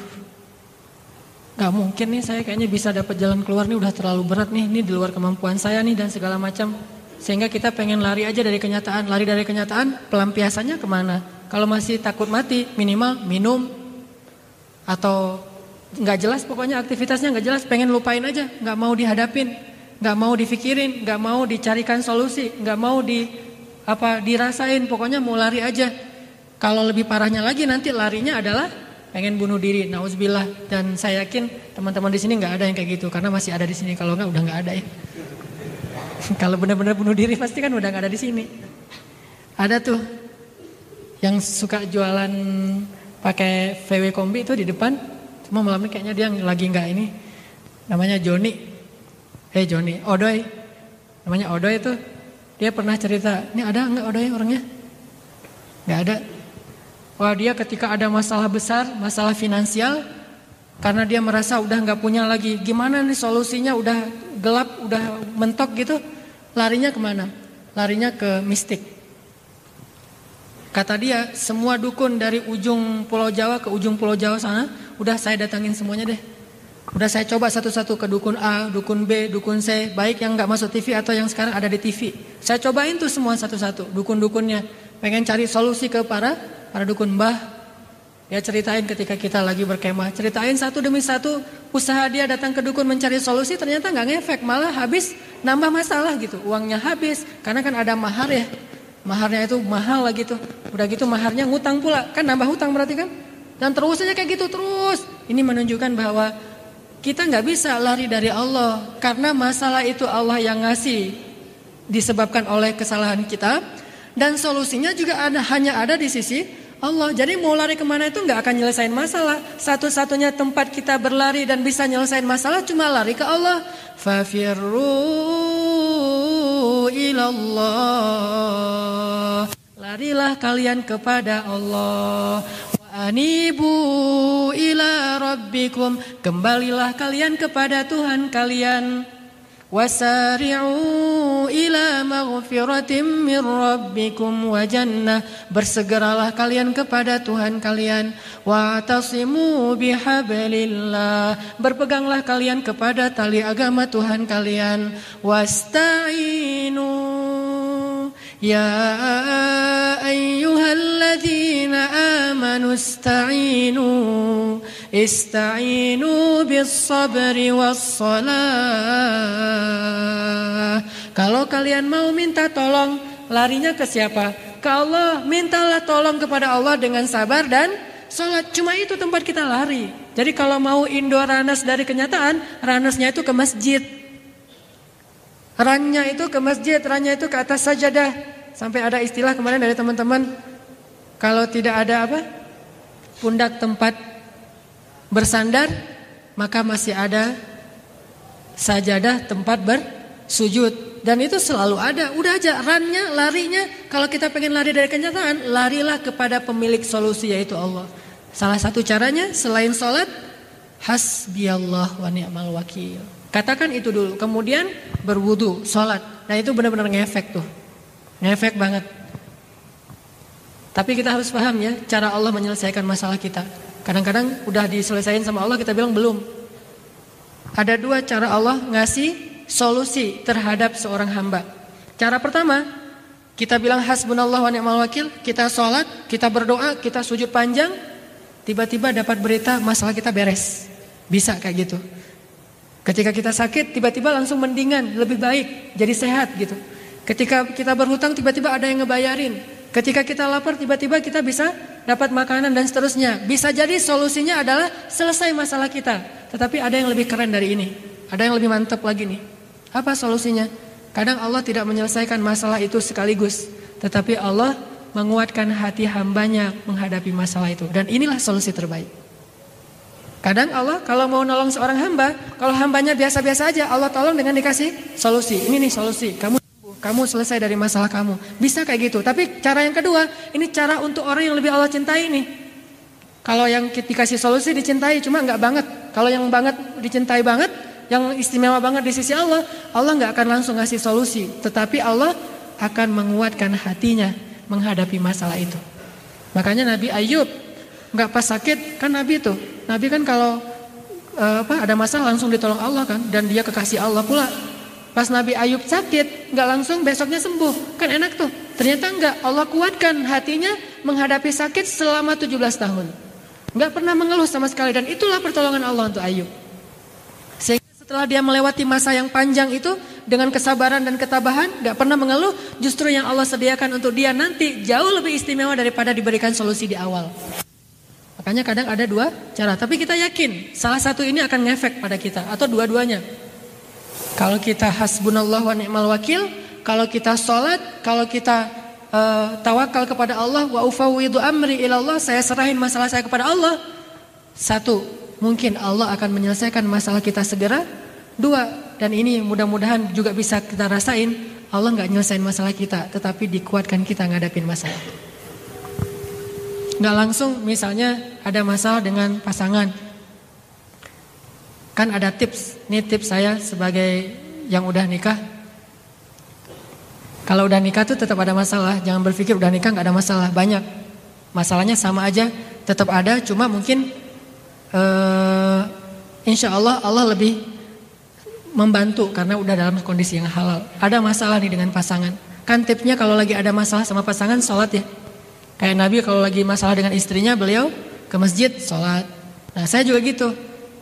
nggak mungkin nih saya kayaknya bisa dapat jalan keluar nih, udah terlalu berat nih, ini di luar kemampuan saya nih dan segala macam. Sehingga kita pengen lari aja dari kenyataan. Lari dari kenyataan, pelampiasannya kemana? Kalau masih takut mati, minimal minum. Atau gak jelas, pokoknya aktivitasnya gak jelas, pengen lupain aja. Gak mau dihadapin, gak mau difikirin, gak mau dicarikan solusi, gak mau dirasain, pokoknya mau lari aja. Kalau lebih parahnya lagi nanti larinya adalah pengen bunuh diri, nauzubillah. Dan saya yakin teman-teman di sini gak ada yang kayak gitu, karena masih ada di sini. Kalau enggak udah gak ada ya. Kalau benar-benar bunuh diri pasti kan udah gak ada di sini. Ada tuh yang suka jualan pakai VW kombi itu di depan. Cuma malam ini kayaknya dia lagi nggak ini. Namanya Joni. Joni, Odoy. Namanya Odoy itu. Dia pernah cerita, ini ada nggak Odoy orangnya? Nggak ada. Wah, dia ketika ada masalah besar, masalah finansial, karena dia merasa udah nggak punya lagi. Gimana nih solusinya? Udah gelap, udah mentok gitu. Larinya kemana? Larinya ke mistik. Kata dia, semua dukun dari ujung Pulau Jawa ke ujung Pulau Jawa sana, udah saya datangin semuanya deh. Udah saya coba satu-satu ke dukun A, dukun B, dukun C, baik yang nggak masuk TV atau yang sekarang ada di TV. Saya cobain tuh semua satu-satu, dukun-dukunnya. Pengen cari solusi ke para dukun. Mbah, dia ceritain ketika kita lagi berkemah, ceritain satu demi satu usaha dia datang ke dukun mencari solusi, ternyata nggak ngefek, malah habis nambah masalah gitu. Uangnya habis, karena kan ada mahar ya. Maharnya itu mahal lagi tuh. Udah gitu maharnya ngutang pula. Kan nambah hutang berarti kan. Dan terus aja kayak gitu terus. Ini menunjukkan bahwa kita gak bisa lari dari Allah. Karena masalah itu Allah yang ngasih. Disebabkan oleh kesalahan kita. Dan solusinya juga hanya ada di sisi Allah. Jadi mau lari kemana itu gak akan nyelesain masalah. Satu-satunya tempat kita berlari dan bisa nyelesain masalah cuma lari ke Allah. Fafirru ilallah. Larilah kalian kepada Allah. Wa anibu ila rabbikum. Kembalilah kalian kepada Tuhan kalian. Wasari'u ila maghfiratim min rabbikum wa jannah. Bersegeralah kalian kepada Tuhan kalian. Wa'tasimu bihablillah. Berpeganglah kalian kepada tali agama Tuhan kalian. Wasta'inu ya ayyuhalladzina amanu ista'inu bis-sabri was-salah. Kalau kalian mau minta tolong, larinya ke siapa? Ke Allah. Mintalah tolong kepada Allah dengan sabar dan salat. Cuma itu tempat kita lari. Jadi kalau mau indoor runners dari kenyataan, runnersnya itu ke masjid. Rannya itu ke masjid, rannya itu ke atas sajadah. Sampai ada istilah kemarin dari teman-teman, kalau tidak ada pundak tempat bersandar, maka masih ada sajadah tempat bersujud. Dan itu selalu ada. Udah aja rannya, larinya. Kalau kita pengen lari dari kenyataan, larilah kepada pemilik solusi, yaitu Allah. Salah satu caranya selain sholat, hasbiyallah wa ni'mal wakil. Katakan itu dulu, kemudian berwudu, sholat. Nah itu benar-benar ngefek tuh, ngefek banget. Tapi kita harus paham ya, cara Allah menyelesaikan masalah kita. Kadang-kadang udah diselesaikan sama Allah, kita bilang belum. Ada dua cara Allah ngasih solusi terhadap seorang hamba. Cara pertama, kita bilang hasbunallah wa ni'mal wakil, kita sholat, kita berdoa, kita sujud panjang, tiba-tiba dapat berita masalah kita beres. Bisa kayak gitu. Ketika kita sakit, tiba-tiba langsung mendingan, lebih baik, jadi sehat gitu. Ketika kita berhutang, tiba-tiba ada yang ngebayarin. Ketika kita lapar, tiba-tiba kita bisa dapat makanan dan seterusnya. Bisa jadi solusinya adalah selesai masalah kita. Tetapi ada yang lebih keren dari ini. Ada yang lebih mantap lagi nih. Apa solusinya? Kadang Allah tidak menyelesaikan masalah itu sekaligus. Tetapi Allah menguatkan hati hambanya menghadapi masalah itu. Dan inilah solusi terbaik. Kadang Allah kalau mau nolong seorang hamba, kalau hambanya biasa-biasa aja, Allah tolong dengan dikasih solusi. Ini nih solusi, kamu selesai dari masalah kamu. Bisa kayak gitu. Tapi cara yang kedua, ini cara untuk orang yang lebih Allah cintai nih. Kalau yang dikasih solusi dicintai, cuma enggak banget. Kalau yang banget dicintai banget, yang istimewa banget di sisi Allah, Allah enggak akan langsung ngasih solusi. Tetapi Allah akan menguatkan hatinya menghadapi masalah itu. Makanya Nabi Ayub enggak pas sakit, kan Nabi tuh. Nabi kan kalau ada masalah langsung ditolong Allah kan, dan dia kekasih Allah pula. Pas Nabi Ayub sakit, nggak langsung besoknya sembuh, kan enak tuh. Ternyata enggak, Allah kuatkan hatinya menghadapi sakit selama 17 tahun. Nggak pernah mengeluh sama sekali, dan itulah pertolongan Allah untuk Ayub. Sehingga setelah dia melewati masa yang panjang itu dengan kesabaran dan ketabahan, nggak pernah mengeluh, justru yang Allah sediakan untuk dia nanti jauh lebih istimewa daripada diberikan solusi di awal. Makanya kadang ada dua cara, tapi kita yakin salah satu ini akan ngefek pada kita atau dua-duanya. Kalau kita hasbunallah wa ni'mal wakil, kalau kita sholat, kalau kita tawakal kepada Allah, wa ufawwidu amri ilallah, saya serahin masalah saya kepada Allah. Satu, mungkin Allah akan menyelesaikan masalah kita segera. Dua, dan ini mudah-mudahan juga bisa kita rasain, Allah nggak nyelesain masalah kita, tetapi dikuatkan kita ngadapin masalah. Nggak langsung misalnya ada masalah dengan pasangan. Kan ada tips, ini tips saya sebagai yang udah nikah. Kalau udah nikah tuh tetap ada masalah, jangan berpikir udah nikah nggak ada masalah, banyak. Masalahnya sama aja, tetap ada, cuma mungkin insya Allah Allah lebih membantu karena udah dalam kondisi yang halal. Ada masalah nih dengan pasangan. Kan tipsnya kalau lagi ada masalah sama pasangan, sholat ya. Kayak Nabi kalau lagi masalah dengan istrinya, beliau ke masjid sholat. Nah saya juga gitu.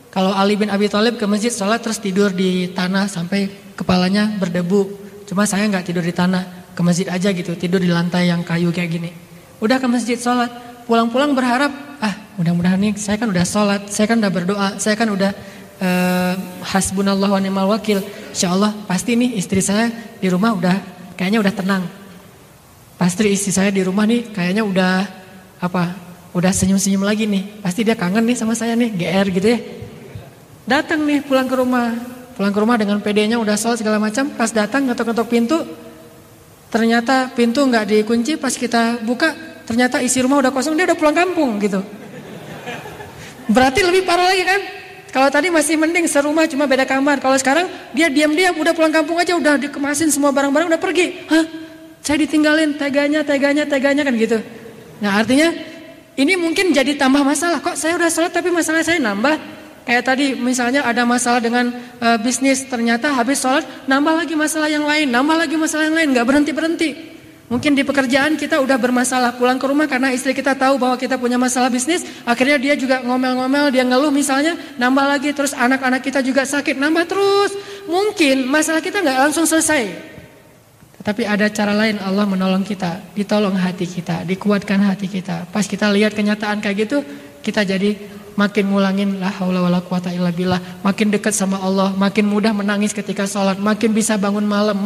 Kalau Ali bin Abi Thalib ke masjid sholat terus tidur di tanah sampai kepalanya berdebu. Cuma saya nggak tidur di tanah, ke masjid aja gitu, tidur di lantai yang kayu kayak gini. Udah ke masjid sholat, pulang-pulang berharap, mudah-mudahan nih saya kan udah sholat, saya kan udah berdoa, saya kan udah hasbunallah wa ni'mal wakil. Insya Allah pasti nih istri saya di rumah kayaknya udah tenang. Pasti istri saya di rumah nih kayaknya udah senyum-senyum lagi nih. Pasti dia kangen nih sama saya nih, GR gitu ya. Datang nih pulang ke rumah dengan PD-nya udah sholat segala macam. Pas datang ngetok-ngetok pintu, ternyata pintu nggak dikunci. Pas kita buka, ternyata isi rumah udah kosong, dia udah pulang kampung gitu. Berarti lebih parah lagi kan? Kalau tadi masih mending serumah cuma beda kamar. Kalau sekarang dia diam-diam udah pulang kampung aja, udah dikemasin semua barang-barang udah pergi. Hah? Saya ditinggalin, teganya kan gitu. Nah artinya ini mungkin jadi tambah masalah. Kok saya udah sholat tapi masalah saya nambah. Kayak tadi misalnya ada masalah dengan bisnis, ternyata habis sholat nambah lagi masalah yang lain, gak berhenti-berhenti. Mungkin di pekerjaan kita udah bermasalah, pulang ke rumah karena istri kita tahu bahwa kita punya masalah bisnis, akhirnya dia juga ngomel-ngomel, dia ngeluh misalnya, nambah lagi, terus anak-anak kita juga sakit, nambah terus. Mungkin masalah kita gak langsung selesai. Tapi ada cara lain Allah menolong kita, ditolong hati kita, dikuatkan hati kita. Pas kita lihat kenyataan kayak gitu, kita jadi makin ngulangin la haula wala quwata illa billah, makin dekat sama Allah, makin mudah menangis ketika sholat, makin bisa bangun malam,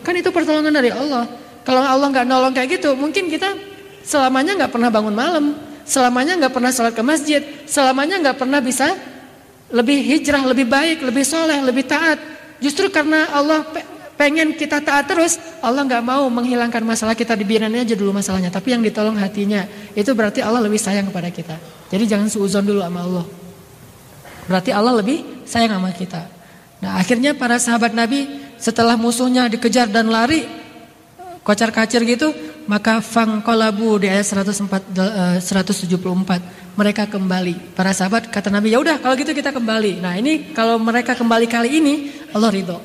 kan itu pertolongan dari Allah. Kalau Allah nggak nolong kayak gitu, mungkin kita selamanya nggak pernah bangun malam, selamanya nggak pernah sholat ke masjid, selamanya nggak pernah bisa lebih hijrah, lebih baik, lebih soleh, lebih taat. Justru karena Allah pengen kita taat terus, Allah nggak mau menghilangkan masalah kita, dibiarin aja dulu masalahnya. Tapi yang ditolong hatinya, itu berarti Allah lebih sayang kepada kita. Jadi jangan suudzon dulu sama Allah. Berarti Allah lebih sayang sama kita. Nah, akhirnya para sahabat Nabi setelah musuhnya dikejar dan lari kocar-kacir gitu, maka fangqalabu di ayat 174 mereka kembali. Para sahabat kata Nabi, ya udah kalau gitu kita kembali. Nah, ini kalau mereka kembali kali ini Allah ridho.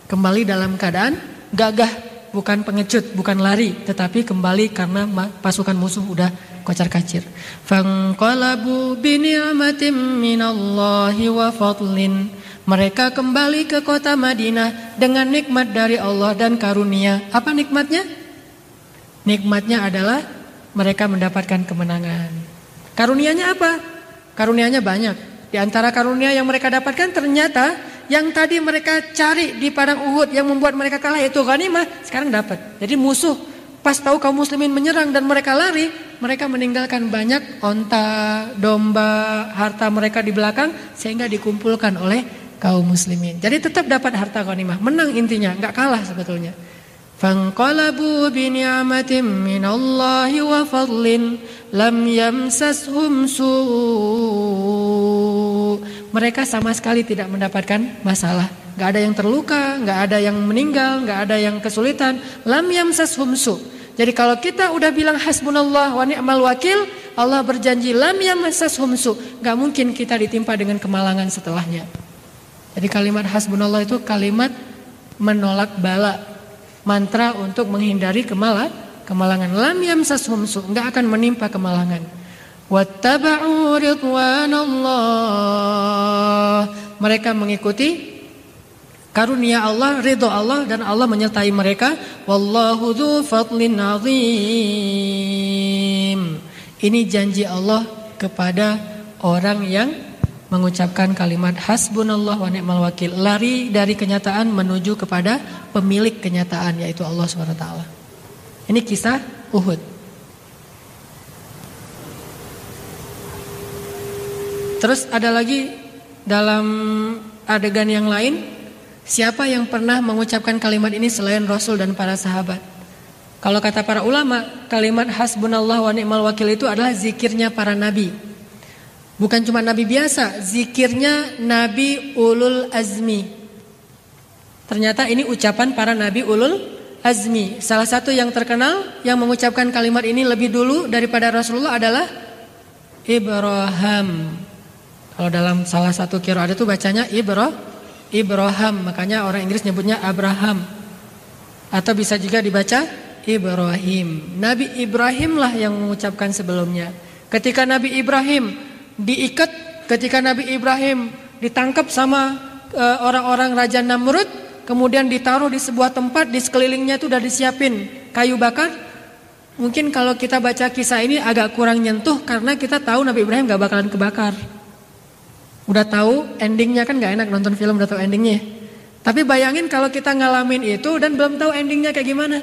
Kembali dalam keadaan gagah, bukan pengecut, bukan lari, tetapi kembali karena pasukan musuh udah kocar-kacir. Fangqalabu bi ni'matin minallahi wa fadlin. Mereka kembali ke kota Madinah dengan nikmat dari Allah dan karunia. Apa nikmatnya? Nikmatnya adalah mereka mendapatkan kemenangan. Karunianya apa? Karunianya banyak. Di antara karunia yang mereka dapatkan ternyata yang tadi mereka cari di padang Uhud yang membuat mereka kalah itu ghanimah, sekarang dapat. Jadi musuh pas tahu kaum muslimin menyerang dan mereka lari, mereka meninggalkan banyak onta, domba, harta mereka di belakang sehingga dikumpulkan oleh kaum muslimin. Jadi tetap dapat harta ghanimah, menang intinya, enggak kalah sebetulnya. Fanqalabu bi ni'matin minallahi wa fadlin lam yamsashum su'. Mereka sama sekali tidak mendapatkan masalah. Enggak ada yang terluka, enggak ada yang meninggal, enggak ada yang kesulitan. Lam yamsashum su'. Jadi kalau kita udah bilang hasbunallah wa ni'mal wakil, Allah berjanji lam yamsashum su'. Enggak mungkin kita ditimpa dengan kemalangan setelahnya. Jadi kalimat hasbunallah itu kalimat menolak bala, mantra untuk menghindari kemalangan. Lam yamsashum su', enggak akan menimpa kemalangan. Wattaba'u ridwanallah. Mereka mengikuti karunia Allah, ridho Allah, dan Allah menyertai mereka. Wallahu dzu fadlin azim. Ini janji Allah kepada orang yang mengucapkan kalimat hasbunallah wa ni'mal wakil, lari dari kenyataan menuju kepada pemilik kenyataan, yaitu Allah SWT. Ini kisah Uhud. Terus ada lagi dalam adegan yang lain, siapa yang pernah mengucapkan kalimat ini selain Rasul dan para sahabat? Kalau kata para ulama, kalimat hasbunallah wa ni'mal wakil itu adalah zikirnya para nabi. Bukan cuma nabi biasa, zikirnya nabi ulul azmi. Ternyata ini ucapan para nabi ulul azmi. Salah satu yang terkenal yang mengucapkan kalimat ini lebih dulu daripada Rasulullah adalah Ibrahim. Kalau dalam salah satu qiraat itu bacanya Ibrahim, makanya orang Inggris nyebutnya Abraham. Atau bisa juga dibaca Ibrahim. Nabi Ibrahim lah yang mengucapkan sebelumnya. Ketika Nabi Ibrahim diikat, ketika Nabi Ibrahim ditangkap sama orang-orang Raja Namrud, kemudian ditaruh di sebuah tempat, di sekelilingnya itu udah disiapin kayu bakar. Mungkin kalau kita baca kisah ini agak kurang nyentuh karena kita tahu Nabi Ibrahim gak bakalan kebakar. Udah tahu endingnya, kan gak enak nonton film udah tahu endingnya. Tapi bayangin kalau kita ngalamin itu dan belum tahu endingnya kayak gimana.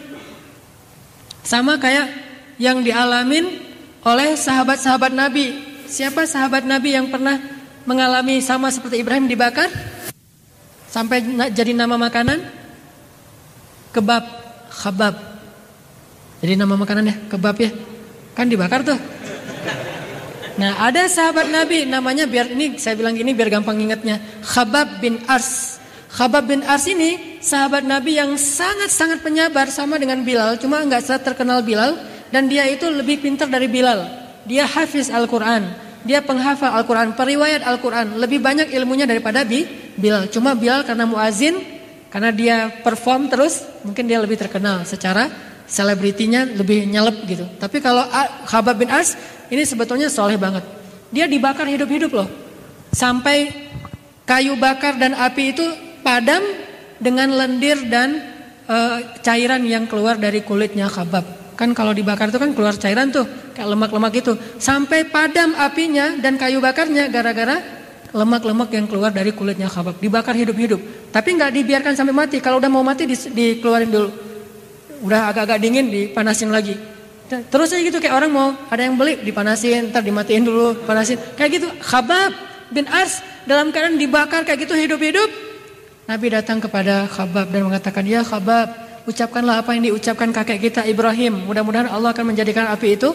Sama kayak yang dialamin oleh sahabat-sahabat Nabi. Siapa sahabat Nabi yang pernah mengalami sama seperti Ibrahim dibakar sampai jadi nama makanan? Khabab. Jadi nama makanan ya, kebab ya. Kan dibakar tuh. Nah, ada sahabat Nabi namanya, biar ini saya bilang gini biar gampang ingatnya, Khabbab bin Ars. Khabbab bin Ars ini sahabat Nabi yang sangat-sangat penyabar, sama dengan Bilal, cuma enggak terkenal Bilal, dan dia itu lebih pintar dari Bilal. Dia hafiz Al-Qur'an, dia penghafal Al-Qur'an, periwayat Al-Qur'an, lebih banyak ilmunya daripada Bilal. Cuma Bilal karena muazin, karena dia perform terus, mungkin dia lebih terkenal secara selebritinya, lebih nyelep gitu. Tapi kalau Khabbab bin Ars ini sebetulnya soleh banget. Dia dibakar hidup-hidup loh. Sampai kayu bakar dan api itu padam dengan lendir dan cairan yang keluar dari kulitnya Khabbab. Kan kalau dibakar itu kan keluar cairan tuh, kayak lemak-lemak itu. Sampai padam apinya dan kayu bakarnya gara-gara lemak-lemak yang keluar dari kulitnya Khabbab. Dibakar hidup-hidup. Tapi nggak dibiarkan sampai mati. Kalau udah mau mati dikeluarin dulu. Udah agak-agak dingin dipanasin lagi. Terus aja gitu, kayak orang mau ada yang beli dipanasin, ntar dimatiin dulu, panasin. Kayak gitu. Khabbab bin Ars dalam keadaan dibakar kayak gitu hidup-hidup. Nabi datang kepada Khabbab dan mengatakan, "Ya Khabbab, ucapkanlah apa yang diucapkan kakek kita Ibrahim. Mudah-mudahan Allah akan menjadikan api itu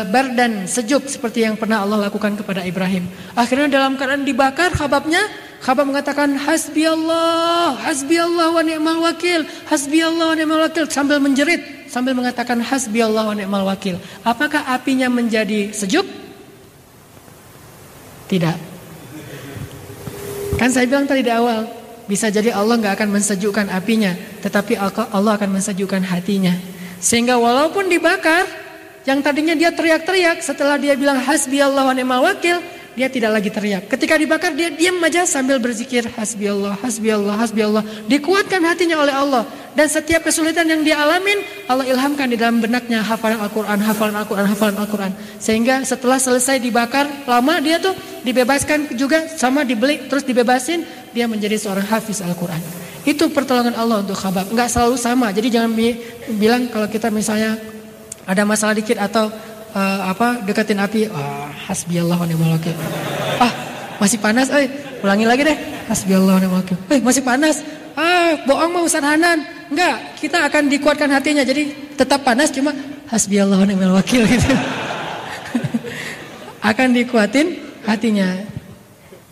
bardan, sejuk seperti yang pernah Allah lakukan kepada Ibrahim." Akhirnya dalam keadaan dibakar Khabbabnya, Khabbab mengatakan hasbiyallah, hasbiyallah wa ni'mal wakil, hasbiyallah wa ni'mal wakil sambil menjerit, sambil mengatakan hasbiyallah wa ni'mal wakil. Apakah apinya menjadi sejuk? Tidak. Kan saya bilang tadi di awal, bisa jadi Allah nggak akan mensejukkan apinya, tetapi Allah akan mensejukkan hatinya. Sehingga walaupun dibakar, yang tadinya dia teriak-teriak, setelah dia bilang hasbiyallah wa ni'mal wakil, dia tidak lagi teriak. Ketika dibakar dia diam aja sambil berzikir hasbiyallah, hasbiyallah, hasbiyallah. Dikuatkan hatinya oleh Allah. Dan setiap kesulitan yang dia alamin, Allah ilhamkan di dalam benaknya hafalan Al-Quran, hafalan Al-Quran, hafalan Al-Quran. Sehingga setelah selesai dibakar, lama dia tuh dibebaskan juga, sama dibeli, terus dibebasin, dia menjadi seorang hafiz Al-Quran. Itu pertolongan Allah untuk Khabbab. Enggak selalu sama. Jadi jangan bilang kalau kita misalnya ada masalah dikit atau deketin api, hasbiyallah wa ni'mal wakil. Masih panas, ulangi lagi deh. Hasbiyallah wa ni'mal wakil. Masih panas. Bohong mah Ustaz Hanan. Enggak, kita akan dikuatkan hatinya. Jadi tetap panas cuma hasbiyallah wa ni'mal wakil gitu. Akan dikuatin hatinya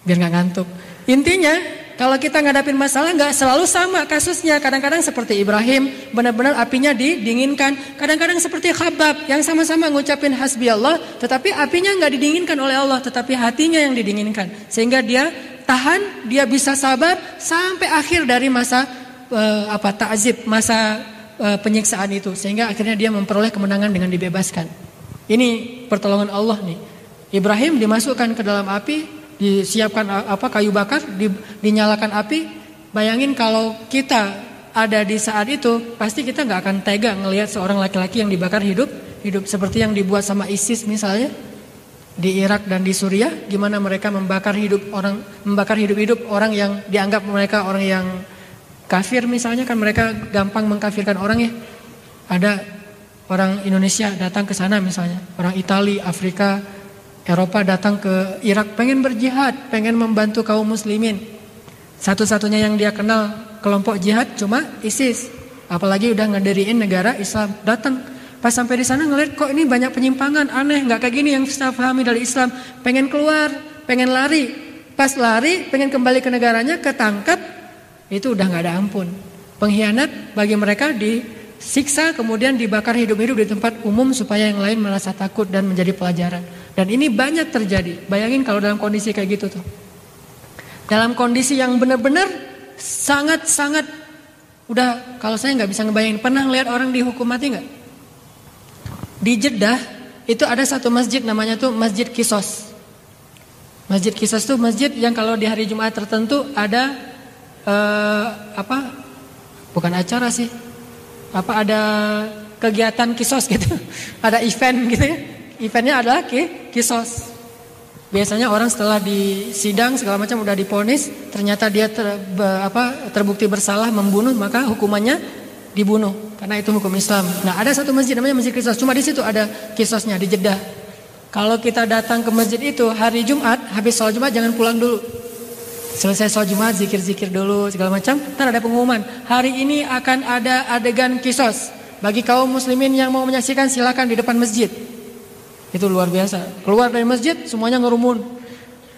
biar enggak ngantuk. Intinya kalau kita ngadapin masalah nggak selalu sama kasusnya. Kadang-kadang seperti Ibrahim, benar-benar apinya didinginkan. Kadang-kadang seperti Khabbab yang sama-sama ngucapin hasbi Allah, tetapi apinya nggak didinginkan oleh Allah, tetapi hatinya yang didinginkan. Sehingga dia tahan, dia bisa sabar sampai akhir dari masa ta'zib, masa penyiksaan itu. Sehingga akhirnya dia memperoleh kemenangan dengan dibebaskan. Ini pertolongan Allah nih. Ibrahim dimasukkan ke dalam api, disiapkan kayu bakar, dinyalakan api. Bayangin kalau kita ada di saat itu, pasti kita nggak akan tega ngelihat seorang laki-laki yang dibakar hidup seperti yang dibuat sama ISIS misalnya di Irak dan di Suriah. Gimana mereka membakar hidup-hidup orang yang dianggap mereka orang yang kafir misalnya, kan mereka gampang mengkafirkan orang ya. Ada orang Indonesia datang ke sana misalnya, orang Italia, Afrika, Eropa datang ke Irak pengen berjihad, pengen membantu kaum muslimin. Satu-satunya yang dia kenal kelompok jihad cuma ISIS. Apalagi udah ngediriin negara Islam. Datang pas sampai di sana ngeliat kok ini banyak penyimpangan, aneh, nggak kayak gini yang saya pahami dari Islam. Pengen keluar, pengen lari. Pas lari, pengen kembali ke negaranya, ketangkap, itu udah nggak ada ampun. Pengkhianat bagi mereka disiksa, kemudian dibakar hidup-hidup di tempat umum supaya yang lain merasa takut dan menjadi pelajaran. Dan ini banyak terjadi. Bayangin kalau dalam kondisi kayak gitu tuh. Dalam kondisi yang benar-benar sangat-sangat udah, kalau saya nggak bisa ngebayangin. Pernah ngeliat orang dihukum mati nggak? Di Jeddah itu ada satu masjid namanya tuh Masjid Qisas. Masjid Qisas tuh masjid yang kalau di hari Jumat tertentu ada bukan acara sih. Ada kegiatan kisos gitu. Ada event gitu ya. Eventnya adalah kisos. Biasanya orang setelah disidang segala macam udah diponis, ternyata dia terbukti bersalah membunuh, maka hukumannya dibunuh. Karena itu hukum Islam. Nah, ada satu masjid namanya Masjid Kisos. Cuma di situ ada kisosnya di Jeddah. Kalau kita datang ke masjid itu hari Jumat, habis sholat Jumat jangan pulang dulu. Selesai sholat Jumat zikir-zikir dulu segala macam. Ntar ada pengumuman. Hari ini akan ada adegan kisos. Bagi kaum muslimin yang mau menyaksikan silakan di depan masjid. Itu luar biasa. Keluar dari masjid semuanya ngerumun.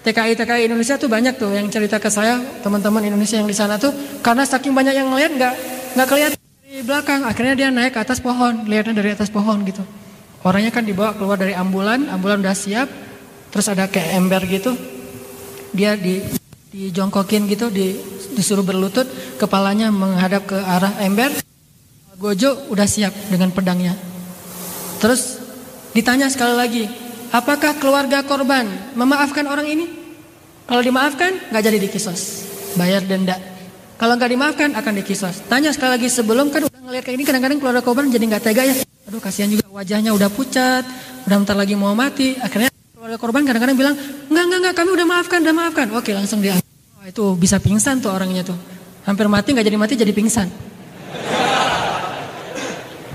TKI Indonesia tuh banyak tuh yang cerita ke saya, teman-teman Indonesia yang di sana tuh, karena saking banyak yang ngeliat nggak kelihatan di belakang. Akhirnya dia naik ke atas pohon, lihatnya dari atas pohon gitu. Orangnya kan dibawa keluar dari ambulan udah siap, terus ada kayak ember gitu. Dia dijongkokin gitu, disuruh berlutut, kepalanya menghadap ke arah ember. Gojo udah siap dengan pedangnya. Terus ditanya sekali lagi, apakah keluarga korban memaafkan orang ini? Kalau dimaafkan, nggak jadi dikisos, bayar denda. Kalau nggak dimaafkan, akan dikisos. Tanya sekali lagi sebelum, kan udah ngeliat kayak ini, kadang-kadang keluarga korban jadi nggak tega ya. Aduh, kasihan juga, wajahnya udah pucat, udah bentar lagi mau mati. Akhirnya keluarga korban kadang-kadang bilang, enggak, kami udah maafkan. Oke, langsung dia. Itu bisa pingsan tuh orangnya tuh, hampir mati, nggak jadi mati, jadi pingsan.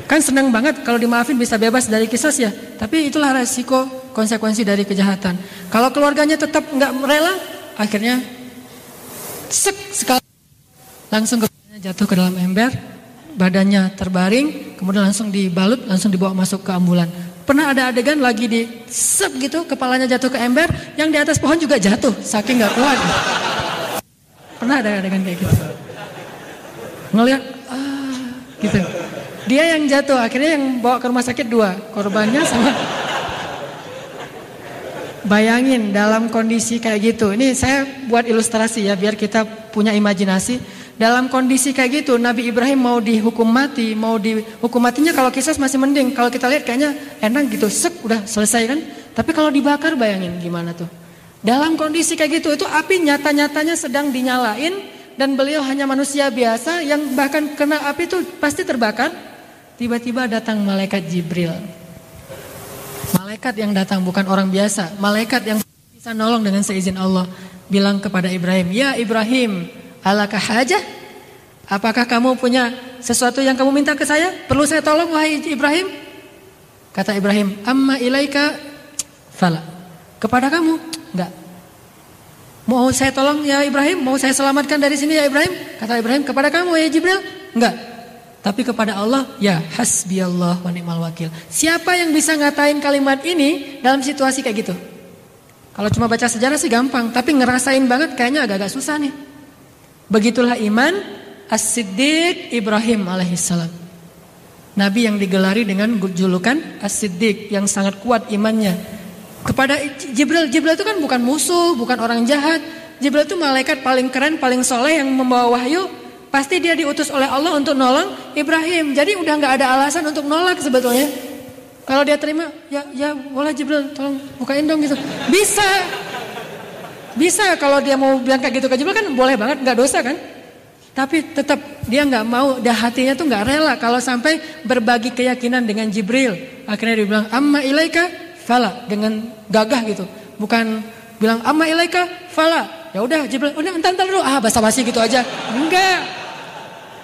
Kan senang banget kalau dimaafin bisa bebas dari kisos ya. Tapi itulah resiko konsekuensi dari kejahatan. Kalau keluarganya tetap nggak rela, akhirnya sekali langsung kepalanya jatuh ke dalam ember, badannya terbaring, kemudian langsung dibalut, langsung dibawa masuk ke ambulan. Pernah ada adegan lagi gitu, kepalanya jatuh ke ember, yang di atas pohon juga jatuh, saking nggak kuat. Pernah ada adegan kayak gitu. Ngelihat, gitu. Dia yang jatuh, akhirnya yang bawa ke rumah sakit 2. Korbannya sama. Bayangin dalam kondisi kayak gitu. Ini saya buat ilustrasi ya, biar kita punya imajinasi. Dalam kondisi kayak gitu, Nabi Ibrahim mau dihukum mati, matinya kalau kisah masih mending. Kalau kita lihat kayaknya enak gitu, udah selesai kan. Tapi kalau dibakar bayangin gimana tuh. Dalam kondisi kayak gitu, itu api nyata-nyatanya sedang dinyalain. Dan beliau hanya manusia biasa yang bahkan kena api itu pasti terbakar. Tiba-tiba datang malaikat Jibril. Malaikat yang datang bukan orang biasa. Malaikat yang bisa nolong dengan seizin Allah. Bilang kepada Ibrahim, ya Ibrahim, alakah hajah? Apakah kamu punya sesuatu yang kamu minta ke saya? Perlu saya tolong wahai Ibrahim? Kata Ibrahim, amma ilaika fala. Kepada kamu? Enggak. Mau saya tolong ya Ibrahim? Mau saya selamatkan dari sini ya Ibrahim? Kata Ibrahim, kepada kamu ya Jibril? Enggak. Tapi kepada Allah, ya hasbiyallah wa ni'mal wakil. Siapa yang bisa ngatain kalimat ini dalam situasi kayak gitu? Kalau cuma baca sejarah sih gampang, tapi ngerasain banget kayaknya agak-agak susah nih. Begitulah iman As-Siddiq Ibrahim alaihissalam. Nabi yang digelari dengan julukan As-Siddiq, yang sangat kuat imannya. Kepada Jibril itu kan bukan musuh, bukan orang jahat. Jibril itu malaikat paling keren, paling soleh yang membawa wahyu. Pasti dia diutus oleh Allah untuk nolong Ibrahim. Jadi udah gak ada alasan untuk nolak sebetulnya. Kalau dia terima, ya boleh Jibril, tolong bukain dong gitu. Bisa kalau dia mau bilang kayak gitu ke Jibril kan boleh banget, gak dosa kan. Tapi tetap dia gak mau, hatinya tuh gak rela kalau sampai berbagi keyakinan dengan Jibril. Akhirnya dia bilang, amma ilaika fala, dengan gagah gitu. Bukan bilang amma ilaika fala. Ya udah Jibril, udah entar dulu, basa-basi gitu aja. Enggak.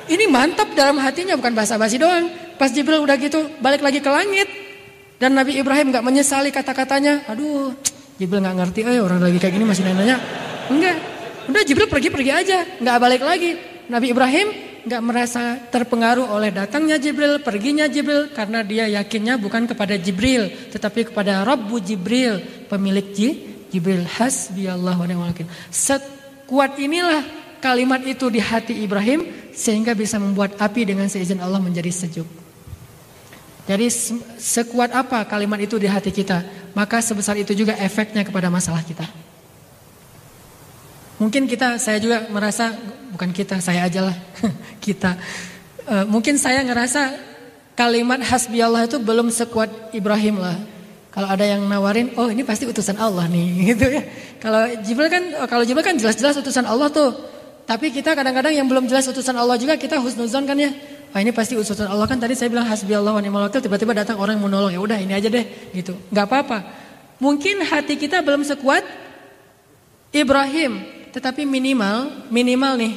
Ini mantap dalam hatinya, bukan basa-basi doang. Pas Jibril udah gitu balik lagi ke langit. Dan Nabi Ibrahim gak menyesali kata-katanya. Aduh, Jibril gak ngerti, orang lagi kayak gini masih nanya. Enggak, udah Jibril pergi aja, gak balik lagi. Nabi Ibrahim gak merasa terpengaruh oleh datangnya Jibril, perginya Jibril. Karena dia yakinnya bukan kepada Jibril, tetapi kepada Rabbu Jibril, pemilik Jibril. Hasbiyallah wa ni'mal wakil. Sekuat inilah kalimat itu di hati Ibrahim, sehingga bisa membuat api dengan seizin Allah menjadi sejuk. Jadi sekuat apa kalimat itu di hati kita, maka sebesar itu juga efeknya kepada masalah kita. Mungkin saya juga merasa, bukan kita, saya aja lah, kita. Mungkin saya ngerasa kalimat hasbiyallah itu belum sekuat Ibrahim lah. Kalau ada yang nawarin, ini pasti utusan Allah nih, gitu ya. Kalau Jibril kan jelas-jelas utusan Allah tuh. Tapi kita kadang-kadang yang belum jelas utusan Allah juga kita husnuzon kan ya. Ini pasti utusan Allah kan, tadi saya bilang hasbiyallah wa ni'mal wakil, tiba-tiba datang orang yang mau nolong, ya udah ini aja deh gitu. Enggak apa-apa. Mungkin hati kita belum sekuat Ibrahim, tetapi minimal nih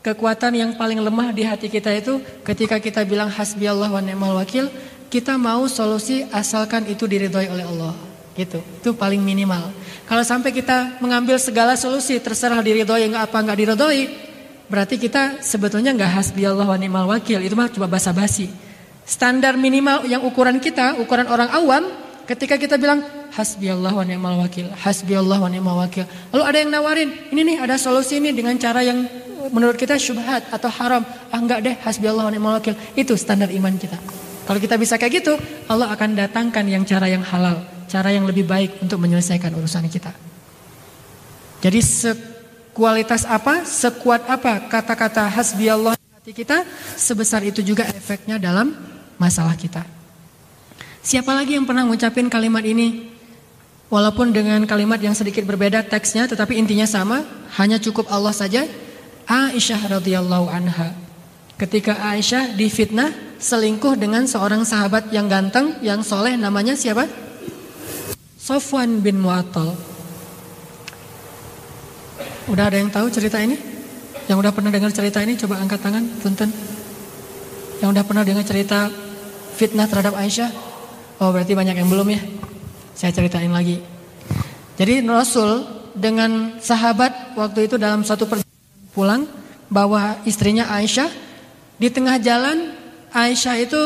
kekuatan yang paling lemah di hati kita itu ketika kita bilang hasbiyallah wa ni'mal wakil, kita mau solusi asalkan itu diridhoi oleh Allah. Gitu. Itu paling minimal. Kalau sampai kita mengambil segala solusi terserah diridhoi enggak diridhoi, berarti kita sebetulnya enggak hasbiyallah wa ni'mal wakil. Itu mah cuma basa-basi. Standar minimal yang ukuran orang awam, ketika kita bilang hasbiyallah wa ni'mal wakil, hasbiyallah wa ni'mal wakil. Lalu ada yang nawarin, ini nih ada solusi ini dengan cara yang menurut kita syubhat atau haram. Enggak deh, hasbiyallah wa ni'mal wakil. Itu standar iman kita. Kalau kita bisa kayak gitu, Allah akan datangkan yang cara yang halal, cara yang lebih baik untuk menyelesaikan urusan kita. Jadi sekualitas apa, sekuat apa kata-kata hasbiyallah di hati kita, sebesar itu juga efeknya dalam masalah kita. Siapa lagi yang pernah ngucapin kalimat ini? Walaupun dengan kalimat yang sedikit berbeda teksnya, tetapi intinya sama, hanya cukup Allah saja. Aisyah radhiyallahu anha. Ketika Aisyah difitnah selingkuh dengan seorang sahabat yang ganteng, yang soleh, namanya siapa? Sofwan bin Mu'attal. Udah ada yang tahu cerita ini? Yang udah pernah dengar cerita ini coba angkat tangan, punten. Yang udah pernah dengar cerita fitnah terhadap Aisyah? Oh, berarti banyak yang belum ya. Saya ceritain lagi. Jadi Rasul dengan sahabat waktu itu dalam suatu perjalanan pulang bawa istrinya Aisyah. Di tengah jalan Aisyah itu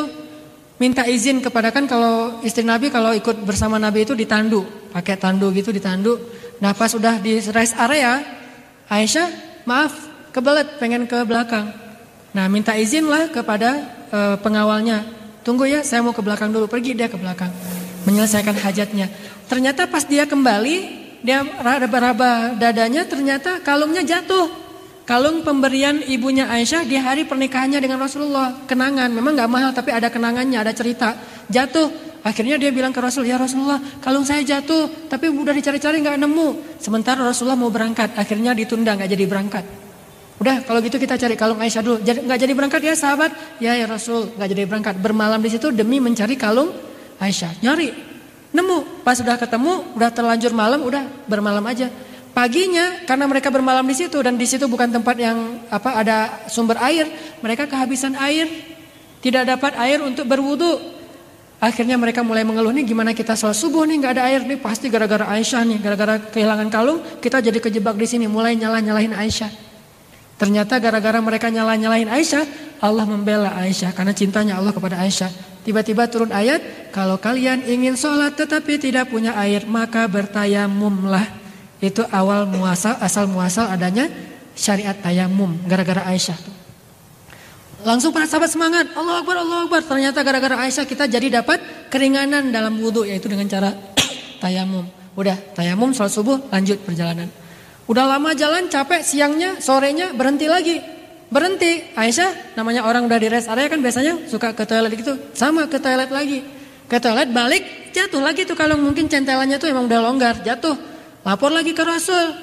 minta izin kepada, kan kalau istri Nabi kalau ikut bersama Nabi itu ditandu, pakai tandu gitu ditandu. Nah pas udah di rest area, Aisyah maaf kebelet pengen ke belakang. Nah minta izin lah kepada pengawalnya. Tunggu ya, saya mau ke belakang dulu. Pergi dia ke belakang menyelesaikan hajatnya. Ternyata pas dia kembali, dia raba-raba dadanya, ternyata kalungnya jatuh. Kalung pemberian ibunya Aisyah di hari pernikahannya dengan Rasulullah. Kenangan, memang gak mahal tapi ada kenangannya, ada cerita. Jatuh, akhirnya dia bilang ke Rasul, ya Rasulullah kalung saya jatuh, tapi udah dicari-cari gak nemu. Sementara Rasulullah mau berangkat, akhirnya ditunda gak jadi berangkat. Udah kalau gitu kita cari kalung Aisyah dulu. Gak jadi berangkat ya sahabat? Ya Rasul gak jadi berangkat. Bermalam di situ demi mencari kalung Aisyah. Nyari, nemu. Pas udah ketemu, udah terlanjur malam, udah bermalam aja. Paginya karena mereka bermalam di situ dan di situ bukan tempat yang ada sumber air, mereka kehabisan air, tidak dapat air untuk berwudu. Akhirnya mereka mulai mengeluh, nih gimana kita sholat subuh nih nggak ada air nih, pasti gara-gara Aisyah nih, gara-gara kehilangan kalung kita jadi kejebak di sini, mulai nyalahin Aisyah. Ternyata gara-gara mereka nyalahin Aisyah, Allah membela Aisyah karena cintanya Allah kepada Aisyah. Tiba-tiba turun ayat, kalau kalian ingin sholat tetapi tidak punya air maka bertayamumlah. Itu asal muasal adanya syariat tayamum gara-gara Aisyah. Langsung para sahabat semangat, Allahu Akbar, Allahu Akbar. Ternyata gara-gara Aisyah kita jadi dapat keringanan dalam wudu, yaitu dengan cara tayamum. Udah tayamum, sholat subuh, lanjut perjalanan. Udah lama jalan, capek, siangnya, sorenya berhenti lagi. Berhenti, Aisyah namanya orang udah di rest area kan biasanya suka ke toilet gitu. Sama ke toilet lagi. Ke toilet balik, jatuh lagi tuh kalau mungkin centelannya tuh emang udah longgar, jatuh. Lapor lagi ke Rasul.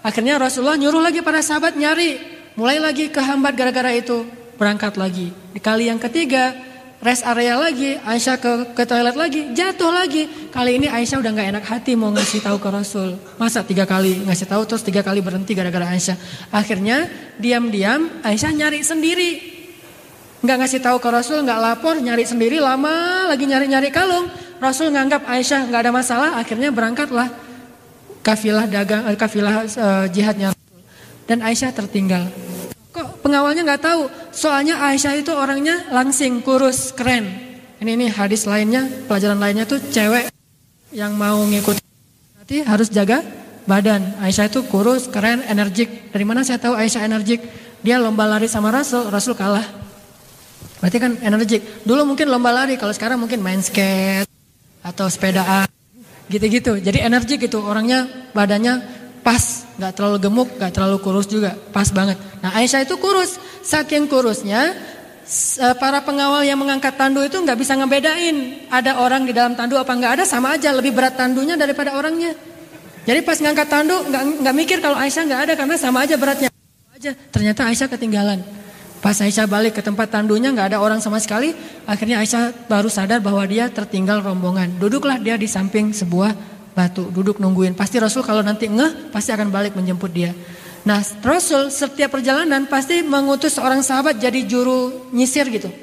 Akhirnya Rasulullah nyuruh lagi para sahabat nyari. Mulai lagi kehambat gara-gara itu. Berangkat lagi. Di kali yang ketiga, rest area lagi. Aisyah ke toilet lagi. Jatuh lagi. Kali ini Aisyah udah gak enak hati mau ngasih tahu ke Rasul. Masa 3 kali ngasih tahu terus 3 kali berhenti gara-gara Aisyah. Akhirnya diam-diam Aisyah nyari sendiri. Gak ngasih tahu ke Rasul, gak lapor, nyari sendiri. Lama lagi nyari-nyari kalung. Rasul nganggap Aisyah gak ada masalah. Akhirnya berangkatlah kafilah jihadnya dan Aisyah tertinggal. Kok pengawalnya nggak tahu? Soalnya Aisyah itu orangnya langsing, kurus, keren. Ini hadis lainnya, pelajaran lainnya tuh cewek yang mau ngikut berarti harus jaga badan. Aisyah itu kurus, keren, energik. Dari mana saya tahu Aisyah energik? Dia lomba lari sama Rasul, Rasul kalah. Berarti kan energik. Dulu mungkin lomba lari, kalau sekarang mungkin main skate atau sepedaan. Gitu-gitu, jadi energi gitu, orangnya badannya pas, gak terlalu gemuk, gak terlalu kurus juga, pas banget. Nah Aisyah itu kurus, saking kurusnya para pengawal yang mengangkat tandu itu gak bisa ngebedain ada orang di dalam tandu apa gak ada, sama aja, lebih berat tandunya daripada orangnya. Jadi pas ngangkat tandu gak mikir kalau Aisyah gak ada karena sama aja beratnya. Ternyata Aisyah ketinggalan. Pas Aisyah balik ke tempat tandunya gak ada orang sama sekali. Akhirnya Aisyah baru sadar bahwa dia tertinggal rombongan. Duduklah dia di samping sebuah batu. Duduk nungguin. Pasti Rasul kalau nanti ngeh pasti akan balik menjemput dia. Nah Rasul setiap perjalanan pasti mengutus seorang sahabat jadi juru nyisir gitu.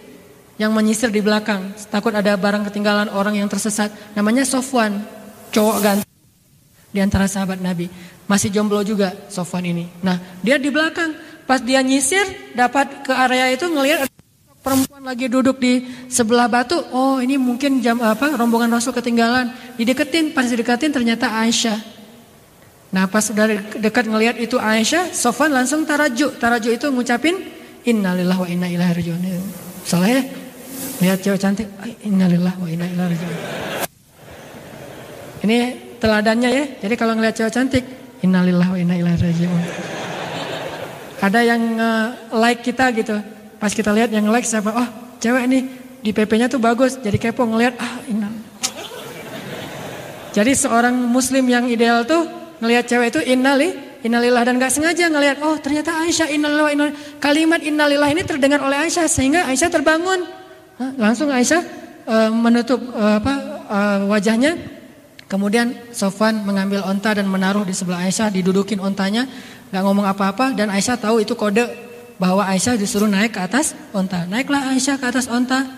Yang menyisir di belakang. Takut ada barang ketinggalan orang yang tersesat. Namanya Sofwan. Cowok ganteng. Di antara sahabat Nabi. Masih jomblo juga Sofwan ini. Nah dia di belakang. Pas dia nyisir, dapat ke area itu ngelihat ada perempuan lagi duduk di sebelah batu. Oh, ini mungkin rombongan Rasul ketinggalan. Dideketin, pas dideketin ternyata Aisyah. Nah, pas udah dekat ngelihat itu Aisyah, Sofwan langsung tarajuk. Tarajuk itu ngucapin innalillahi wa inna ilaihi raji'un. Salah ya? Lihat cewek cantik, innalillahi wa inna ilaihi raji'un. Ini teladannya ya. Jadi kalau ngelihat cewek cantik, innalillahi wa inna ilaihi raji'un. Ada yang like kita gitu. Pas kita lihat yang like siapa? Oh cewek nih di PP-nya tuh bagus. Jadi kepo ngelihat Jadi seorang muslim yang ideal tuh ngelihat cewek itu innalillah dan gak sengaja ngelihat. Oh ternyata Aisyah innalillah. Kalimat innalillah ini terdengar oleh Aisyah sehingga Aisyah terbangun. Langsung Aisyah menutup wajahnya. Kemudian Sofwan mengambil onta dan menaruh di sebelah Aisyah. Didudukin ontanya. Gak ngomong apa-apa dan Aisyah tahu itu kode bahwa Aisyah disuruh naik ke atas onta. Naiklah Aisyah ke atas onta.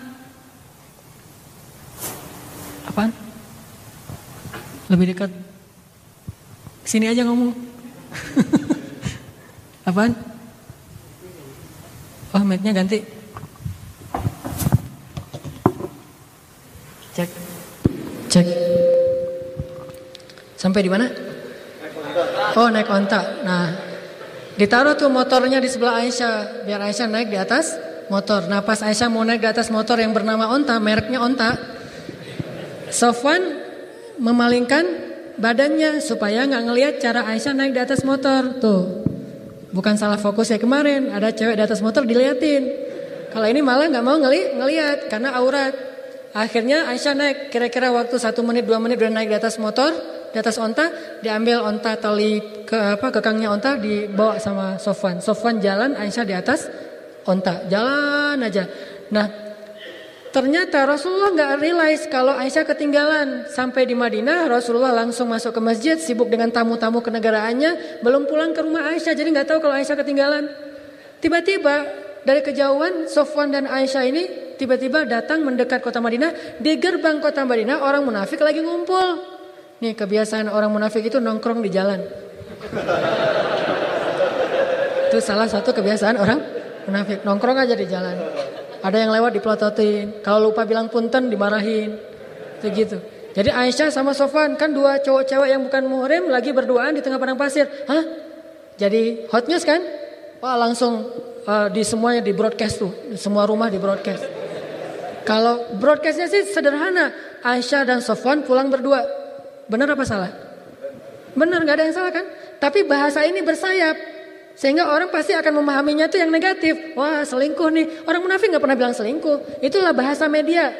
Apaan? Lebih dekat. Sini aja ngomong. Apaan? Oh mic-nya ganti. Cek. Sampai di mana? Oh naik onta. Nah Ditaruh tuh motornya di sebelah Aisyah, biar Aisyah naik di atas motor. Nah pas Aisyah mau naik di atas motor yang bernama onta, mereknya onta, Sofwan memalingkan badannya supaya nggak ngelihat cara Aisyah naik di atas motor. Tuh, bukan salah fokus ya kemarin, ada cewek di atas motor diliatin. Kalau ini malah nggak mau ngelihat karena aurat. Akhirnya Aisyah naik, kira-kira waktu 1 menit 2 menit udah naik di atas motor. Di atas onta, diambil onta tali kekangnya onta dibawa sama Sofwan. Sofwan jalan, Aisyah di atas onta, jalan aja. Nah, ternyata Rasulullah nggak realize kalau Aisyah ketinggalan. Sampai di Madinah, Rasulullah langsung masuk ke masjid, sibuk dengan tamu-tamu kenegaraannya, belum pulang ke rumah Aisyah, jadi nggak tahu kalau Aisyah ketinggalan. Tiba-tiba dari kejauhan Sofwan dan Aisyah ini tiba-tiba datang mendekat kota Madinah. Di gerbang kota Madinah orang munafik lagi ngumpul. Nih kebiasaan orang munafik itu nongkrong di jalan. Itu salah satu kebiasaan orang munafik, nongkrong aja di jalan. Ada yang lewat dipelototin, kalau lupa bilang punten dimarahin. Itu gitu. Jadi Aisyah sama Sofwan kan dua cowok cewek yang bukan muhrim lagi berduaan di tengah padang pasir. Hah? Jadi hot news kan? Wah langsung di semuanya di broadcast tuh, di semua rumah di broadcast. Kalau broadcastnya sih sederhana, Aisyah dan Sofwan pulang berdua. Benar apa salah? Benar, gak ada yang salah kan? Tapi bahasa ini bersayap. Sehingga orang pasti akan memahaminya itu yang negatif. Wah selingkuh nih. Orang munafik gak pernah bilang selingkuh. Itulah bahasa media.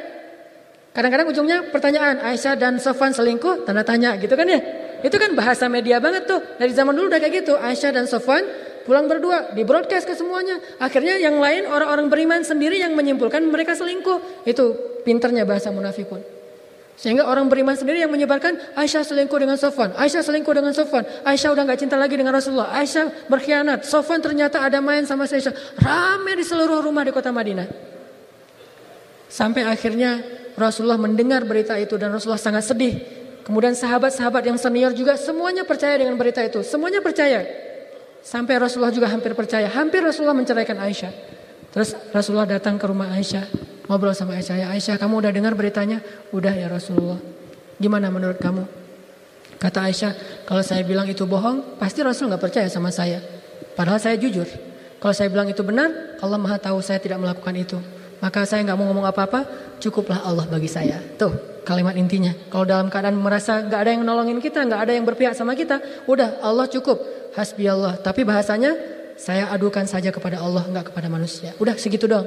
Kadang-kadang ujungnya pertanyaan, Aisyah dan Sofwan selingkuh? Tanda tanya gitu kan ya. Itu kan bahasa media banget tuh. Dari zaman dulu udah kayak gitu. Aisyah dan Sofwan pulang berdua. Di broadcast ke semuanya. Akhirnya yang lain orang-orang beriman sendiri yang menyimpulkan mereka selingkuh. Itu pinternya bahasa munafikun. Sehingga orang beriman sendiri yang menyebarkan Aisyah selingkuh dengan Sofwan, Aisyah selingkuh dengan Sofwan, Aisyah udah gak cinta lagi dengan Rasulullah, Aisyah berkhianat, Sofwan ternyata ada main sama Aisyah. Ramai di seluruh rumah di kota Madinah. Sampai akhirnya Rasulullah mendengar berita itu dan Rasulullah sangat sedih. Kemudian sahabat-sahabat yang senior juga semuanya percaya dengan berita itu. Semuanya percaya. Sampai Rasulullah juga hampir percaya. Hampir Rasulullah menceraikan Aisyah. Terus Rasulullah datang ke rumah Aisyah. Ngobrol sama Aisyah, ya Aisyah kamu udah dengar beritanya? Udah ya Rasulullah. Gimana menurut kamu? Kata Aisyah, kalau saya bilang itu bohong, pasti Rasul gak percaya sama saya. Padahal saya jujur. Kalau saya bilang itu benar, Allah Maha tahu saya tidak melakukan itu. Maka saya gak mau ngomong apa-apa, cukuplah Allah bagi saya. Tuh kalimat intinya. Kalau dalam keadaan merasa gak ada yang nolongin kita, gak ada yang berpihak sama kita, udah Allah cukup. Hasbi Allah. Tapi bahasanya, saya adukan saja kepada Allah, gak kepada manusia. Udah segitu dong.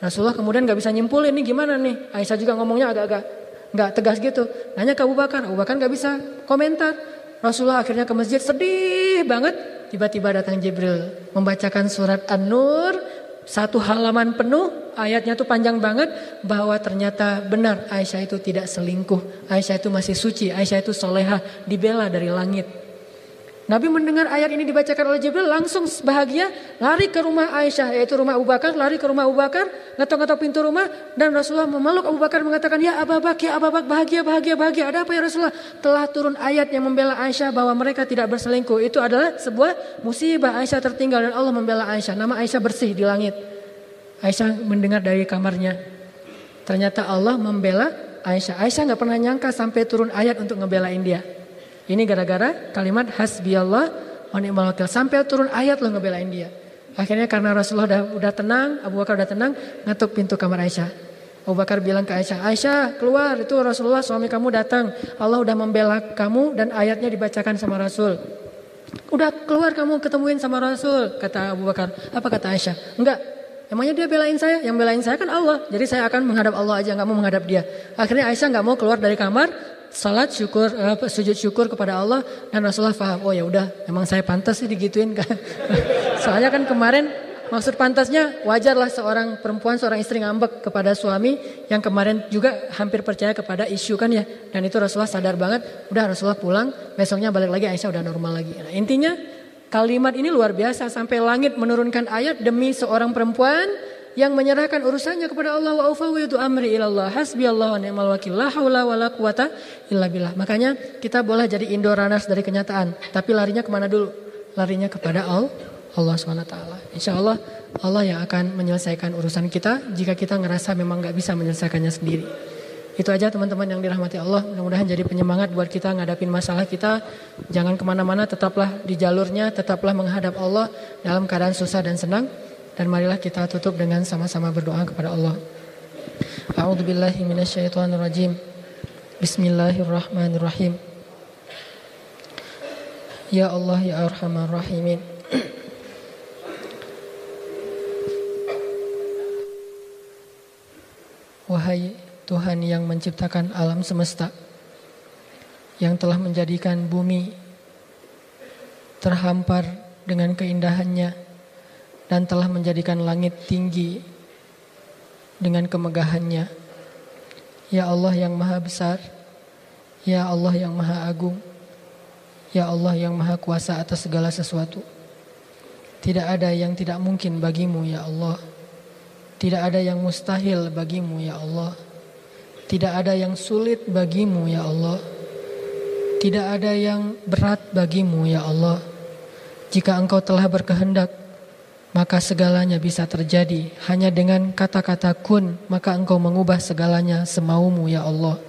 Rasulullah kemudian gak bisa nyimpulin nih gimana nih. Aisyah juga ngomongnya agak-agak gak tegas gitu. Nanya ke Abu Bakar gak bisa komentar. Rasulullah akhirnya ke masjid sedih banget. Tiba-tiba datang Jibril membacakan surat An-Nur. 1 halaman penuh. Ayatnya tuh panjang banget. Bahwa ternyata benar Aisyah itu tidak selingkuh. Aisyah itu masih suci. Aisyah itu solehah. Dibela dari langit. Nabi mendengar ayat ini dibacakan oleh Jibril langsung bahagia lari ke rumah Aisyah yaitu rumah Abu Bakar, lari ke rumah Abu Bakar, ngetok-ngetok pintu rumah dan Rasulullah memeluk Abu Bakar mengatakan ya Abu Bakar bahagia. Ada apa ya Rasulullah? Telah turun ayat yang membela Aisyah bahwa mereka tidak berselingkuh. Itu adalah sebuah musibah. Aisyah tertinggal dan Allah membela Aisyah. Nama Aisyah bersih di langit. Aisyah mendengar dari kamarnya. Ternyata Allah membela Aisyah. Aisyah gak pernah nyangka sampai turun ayat untuk ngebelain dia. Ini gara-gara kalimat hasbiyallah wa ni'mal wakil. Sampai turun ayat loh ngebelain dia. Akhirnya karena Rasulullah udah tenang, Abu Bakar udah tenang, ngetuk pintu kamar Aisyah. Abu Bakar bilang ke Aisyah, Aisyah keluar, itu Rasulullah suami kamu datang. Allah udah membela kamu dan ayatnya dibacakan sama Rasul. Udah keluar kamu ketemuin sama Rasul, kata Abu Bakar. Apa kata Aisyah? Enggak. Emangnya dia belain saya? Yang belain saya kan Allah. Jadi saya akan menghadap Allah aja, gak mau menghadap dia. Akhirnya Aisyah gak mau keluar dari kamar. Salat syukur, sujud syukur kepada Allah dan Rasulullah paham. Oh ya udah, memang saya pantas sih digituin kan. Soalnya kan kemarin maksud pantasnya wajarlah seorang perempuan, seorang istri ngambek kepada suami yang kemarin juga hampir percaya kepada isu kan ya. Dan itu Rasulullah sadar banget. Udah Rasulullah pulang, besoknya balik lagi Aisyah udah normal lagi. Nah, intinya kalimat ini luar biasa sampai langit menurunkan ayat demi seorang perempuan yang menyerahkan urusannya kepada Allah. Wa ufawwidu amri ilallah hasbiyallahu wa ni'mal wakil la haula wala quwata illa billah. Makanya kita boleh jadi indoor runners dari kenyataan, tapi larinya kemana dulu? Larinya kepada Allah SWT. Insya Allah Allah yang akan menyelesaikan urusan kita jika kita ngerasa memang gak bisa menyelesaikannya sendiri. Itu aja teman-teman yang dirahmati Allah. Mudah-mudahan jadi penyemangat buat kita ngadapin masalah kita. Jangan kemana-mana, tetaplah di jalurnya, tetaplah menghadap Allah dalam keadaan susah dan senang. Dan marilah kita tutup dengan sama-sama berdoa kepada Allah. A'udzubillahi minasyaitonirrajim. Bismillahirrahmanirrahim. Ya Allah ya Arhamar Rahimin. Wahai Tuhan yang menciptakan alam semesta, yang telah menjadikan bumi terhampar dengan keindahannya dan telah menjadikan langit tinggi dengan kemegahannya. Ya Allah yang maha besar, ya Allah yang maha agung, ya Allah yang maha kuasa atas segala sesuatu. Tidak ada yang tidak mungkin bagimu ya Allah. Tidak ada yang mustahil bagimu ya Allah. Tidak ada yang sulit bagimu ya Allah. Tidak ada yang berat bagimu ya Allah. Jika Engkau telah berkehendak, maka segalanya bisa terjadi. Hanya dengan kata-kata kun, maka Engkau mengubah segalanya semaumu ya Allah.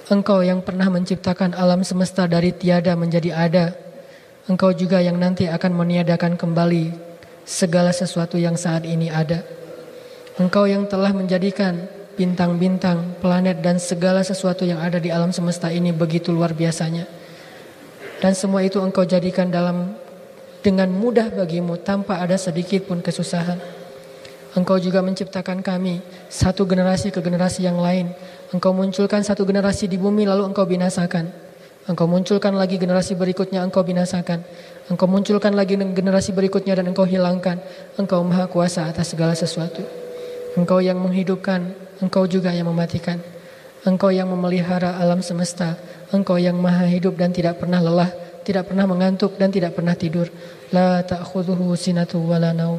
Engkau yang pernah menciptakan alam semesta dari tiada menjadi ada. Engkau juga yang nanti akan meniadakan kembali segala sesuatu yang saat ini ada. Engkau yang telah menjadikan bintang-bintang, planet dan segala sesuatu yang ada di alam semesta ini begitu luar biasanya. Dan semua itu Engkau jadikan dengan mudah bagimu tanpa ada sedikit pun kesusahan. Engkau juga menciptakan kami satu generasi ke generasi yang lain. Engkau munculkan satu generasi di bumi lalu Engkau binasakan. Engkau munculkan lagi generasi berikutnya, Engkau binasakan. Engkau munculkan lagi generasi berikutnya dan Engkau hilangkan. Engkau maha kuasa atas segala sesuatu. Engkau yang menghidupkan, Engkau juga yang mematikan. Engkau yang memelihara alam semesta. Engkau yang maha hidup dan tidak pernah lelah, tidak pernah mengantuk dan tidak pernah tidur. La ta'khudhuhu sinatu wa la naum.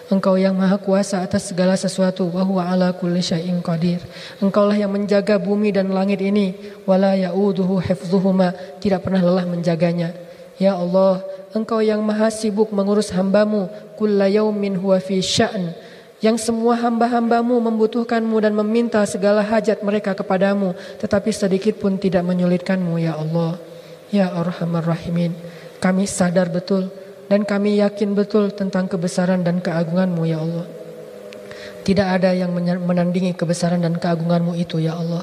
Engkau yang maha kuasa atas segala sesuatu. Wa huwa ala kulli syai'in qadir. Engkaulah yang menjaga bumi dan langit ini. Wa la ya'uduhu hifdhuhuma. Tidak pernah lelah menjaganya. Ya Allah, Engkau yang maha sibuk mengurus hambamu. Kulla yaumin huwa fi sya'n. Yang semua hamba-hambamu membutuhkanmu dan meminta segala hajat mereka kepadamu. Tetapi sedikit pun tidak menyulitkanmu ya Allah. Ya Arhamar Rahimin. Kami sadar betul dan kami yakin betul tentang kebesaran dan keagunganmu ya Allah. Tidak ada yang menandingi kebesaran dan keagunganmu itu ya Allah.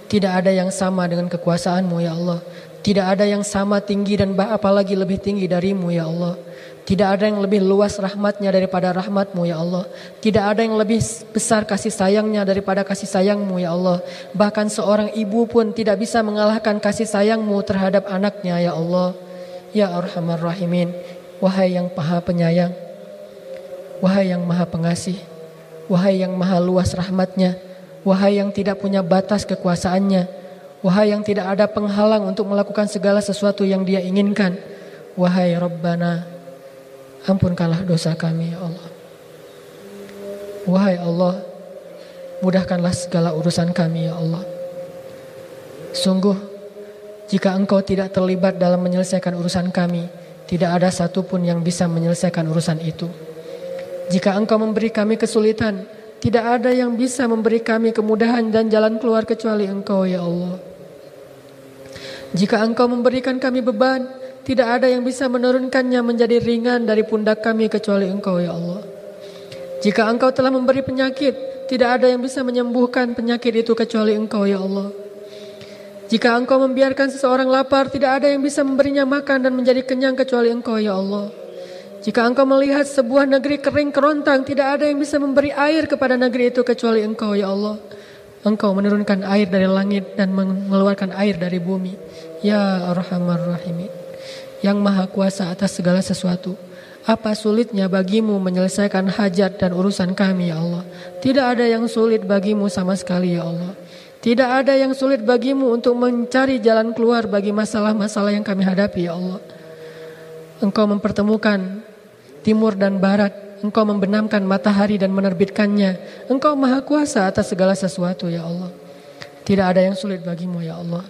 Tidak ada yang sama dengan kekuasaanmu ya Allah. Tidak ada yang sama tinggi dan apalagi lebih tinggi darimu ya Allah. Tidak ada yang lebih luas rahmatnya daripada rahmatmu ya Allah. Tidak ada yang lebih besar kasih sayangnya daripada kasih sayangmu ya Allah. Bahkan seorang ibu pun tidak bisa mengalahkan kasih sayangmu terhadap anaknya ya Allah. Ya Arhamar Rahimin. Wahai yang maha penyayang. Wahai yang maha pengasih. Wahai yang maha luas rahmatnya. Wahai yang tidak punya batas kekuasaannya. Wahai yang tidak ada penghalang untuk melakukan segala sesuatu yang Dia inginkan. Wahai Rabbana, ampunkanlah dosa kami ya Allah. Wahai Allah, mudahkanlah segala urusan kami ya Allah. Sungguh, jika Engkau tidak terlibat dalam menyelesaikan urusan kami, tidak ada satupun yang bisa menyelesaikan urusan itu. Jika Engkau memberi kami kesulitan, tidak ada yang bisa memberi kami kemudahan dan jalan keluar kecuali Engkau ya Allah. Jika Engkau memberikan kami beban, tidak ada yang bisa menurunkannya menjadi ringan dari pundak kami kecuali Engkau ya Allah. Jika Engkau telah memberi penyakit, tidak ada yang bisa menyembuhkan penyakit itu kecuali Engkau ya Allah. Jika Engkau membiarkan seseorang lapar, tidak ada yang bisa memberinya makan dan menjadi kenyang kecuali Engkau ya Allah. Jika Engkau melihat sebuah negeri kering kerontang, tidak ada yang bisa memberi air kepada negeri itu kecuali Engkau ya Allah. Engkau menurunkan air dari langit dan mengeluarkan air dari bumi. Ya Arhamar Rahimin. Yang maha kuasa atas segala sesuatu. Apa sulitnya bagimu menyelesaikan hajat dan urusan kami ya Allah. Tidak ada yang sulit bagimu sama sekali ya Allah. Tidak ada yang sulit bagimu untuk mencari jalan keluar bagi masalah-masalah yang kami hadapi ya Allah. Engkau mempertemukan timur dan barat. Engkau membenamkan matahari dan menerbitkannya. Engkau maha kuasa atas segala sesuatu ya Allah. Tidak ada yang sulit bagimu ya Allah.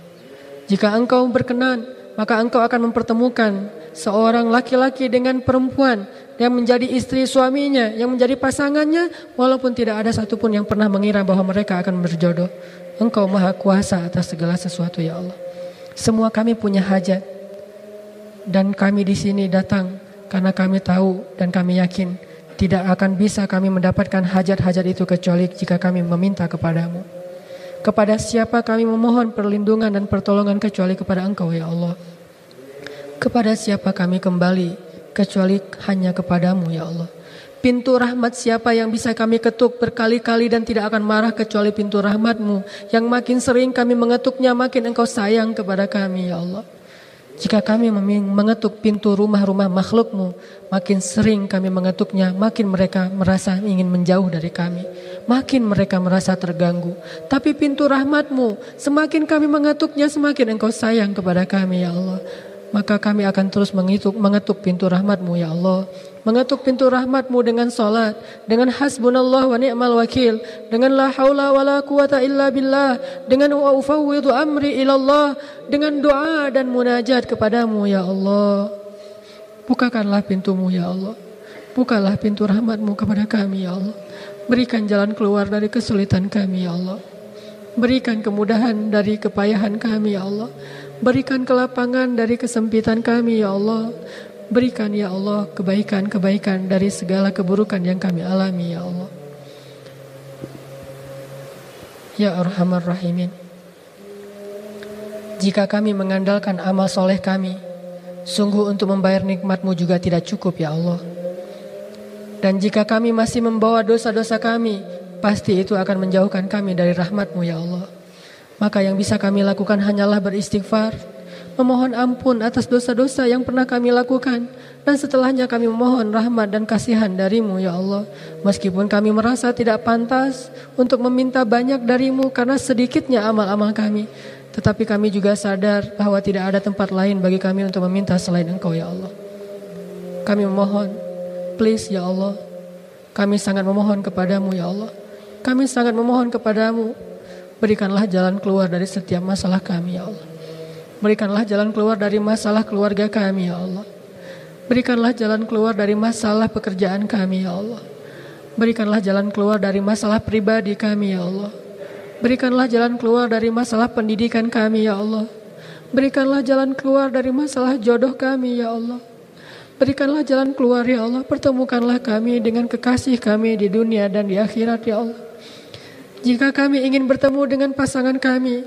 Jika Engkau berkenan, maka Engkau akan mempertemukan seorang laki-laki dengan perempuan yang menjadi istri suaminya, yang menjadi pasangannya, walaupun tidak ada satupun yang pernah mengira bahwa mereka akan berjodoh. Engkau maha kuasa atas segala sesuatu ya Allah. Semua kami punya hajat, dan kami di sini datang karena kami tahu dan kami yakin tidak akan bisa kami mendapatkan hajat-hajat itu kecuali jika kami meminta kepadamu. Kepada siapa kami memohon perlindungan dan pertolongan kecuali kepada Engkau ya Allah. Kepada siapa kami kembali kecuali hanya kepadamu ya Allah. Pintu rahmat siapa yang bisa kami ketuk berkali-kali dan tidak akan marah kecuali pintu rahmat-Mu. Yang makin sering kami mengetuknya makin Engkau sayang kepada kami ya Allah. Jika kami mengetuk pintu rumah-rumah makhluk-Mu, makin sering kami mengetuknya, makin mereka merasa ingin menjauh dari kami. Makin mereka merasa terganggu. Tapi pintu rahmat-Mu, semakin kami mengetuknya, semakin Engkau sayang kepada kami ya Allah. Maka kami akan terus mengetuk pintu rahmat-Mu ya Allah. Mengetuk pintu rahmat-Mu dengan salat, dengan hasbunallah wa ni'mal wakil, dengan la haula wa la quwata illa billah, dengan wa ufawwidu amri ilallah, dengan doa dan munajat kepadamu ya Allah. Bukakanlah pintu-Mu ya Allah. Bukalah pintu rahmat-Mu kepada kami ya Allah. Berikan jalan keluar dari kesulitan kami ya Allah. Berikan kemudahan dari kepayahan kami ya Allah. Berikan kelapangan dari kesempitan kami ya Allah. Berikan ya Allah kebaikan-kebaikan dari segala keburukan yang kami alami ya Allah. Ya Arhamar Rahimin. Jika kami mengandalkan amal soleh kami, sungguh untuk membayar nikmat-Mu juga tidak cukup ya Allah. Dan jika kami masih membawa dosa-dosa kami, pasti itu akan menjauhkan kami dari rahmat-Mu ya Allah. Maka yang bisa kami lakukan hanyalah beristighfar, memohon ampun atas dosa-dosa yang pernah kami lakukan, dan setelahnya kami memohon rahmat dan kasihan dari-Mu ya Allah. Meskipun kami merasa tidak pantas untuk meminta banyak dari-Mu karena sedikitnya amal-amal kami, tetapi kami juga sadar bahwa tidak ada tempat lain bagi kami untuk meminta selain Engkau ya Allah. Kami memohon, please ya Allah, kami sangat memohon kepadamu ya Allah. Kami sangat memohon kepadamu, berikanlah jalan keluar dari setiap masalah kami ya Allah. Berikanlah jalan keluar dari masalah keluarga kami ya Allah. Berikanlah jalan keluar dari masalah pekerjaan kami ya Allah. Berikanlah jalan keluar dari masalah pribadi kami ya Allah. Berikanlah jalan keluar dari masalah pendidikan kami ya Allah. Berikanlah jalan keluar dari masalah jodoh kami ya Allah. Berikanlah jalan keluar ya Allah. Pertemukanlah kami dengan kekasih kami di dunia dan di akhirat ya Allah. Jika kami ingin bertemu dengan pasangan kami,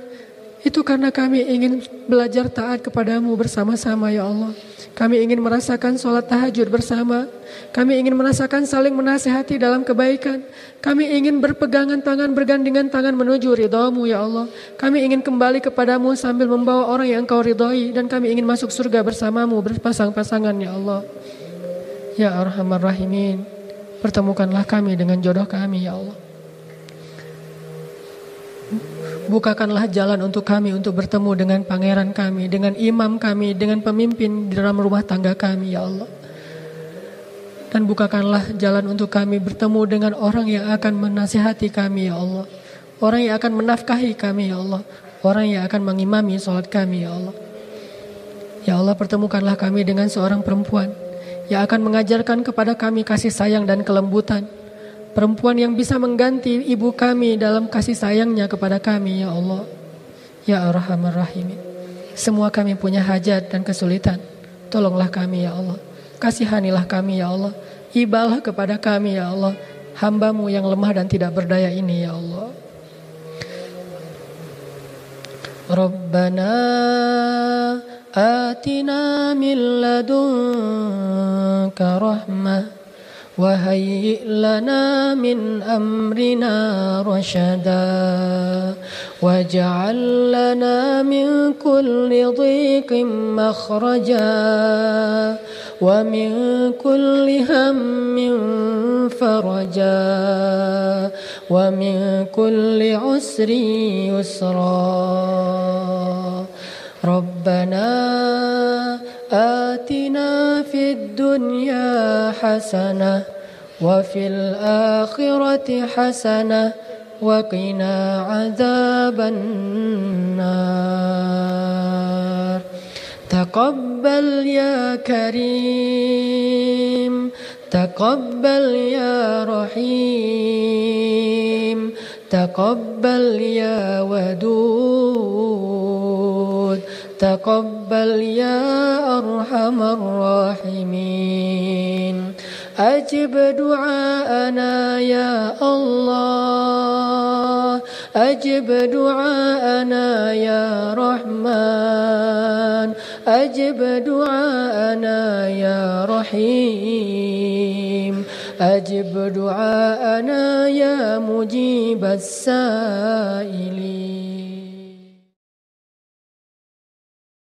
itu karena kami ingin belajar taat kepadamu bersama-sama ya Allah. Kami ingin merasakan sholat tahajud bersama. Kami ingin merasakan saling menasihati dalam kebaikan. Kami ingin berpegangan tangan, bergandengan tangan menuju ridhamu ya Allah. Kami ingin kembali kepadamu sambil membawa orang yang Engkau ridhai. Dan kami ingin masuk surga bersamamu berpasang-pasangan ya Allah. Ya Arhamar Rahimin, pertemukanlah kami dengan jodoh kami ya Allah. Bukakanlah jalan untuk kami untuk bertemu dengan pangeran kami, dengan imam kami, dengan pemimpin di dalam rumah tangga kami ya Allah. Dan bukakanlah jalan untuk kami bertemu dengan orang yang akan menasihati kami ya Allah. Orang yang akan menafkahi kami ya Allah. Orang yang akan mengimami sholat kami ya Allah. Ya Allah, pertemukanlah kami dengan seorang perempuan yang akan mengajarkan kepada kami kasih sayang dan kelembutan. Perempuan yang bisa mengganti ibu kami dalam kasih sayangnya kepada kami ya Allah. Ya Arhamar Rahimin. Semua kami punya hajat dan kesulitan. Tolonglah kami ya Allah. Kasihanilah kami ya Allah. Ibalah kepada kami ya Allah. Hamba-Mu yang lemah dan tidak berdaya ini ya Allah. Rabbana atina min ladunka rahmah وهيئ لنا من أمرنا رشدا واجعل لنا من كل ضيق مخرجا ومن كل هم فرجا ومن كل عسر يسرا ربنا آتنا في الدنيا حسنة وفي الآخرة حسنة وقنا عذاب النار تقبل يا كريم تقبل يا رحيم تقبل يا ودود تقبل يا أرحم الراحمين أجب دعاءنا يا الله أجب دعاءنا يا رحمن أجب دعاءنا يا رحيم أجب دعاءنا يا مجيب السائلين.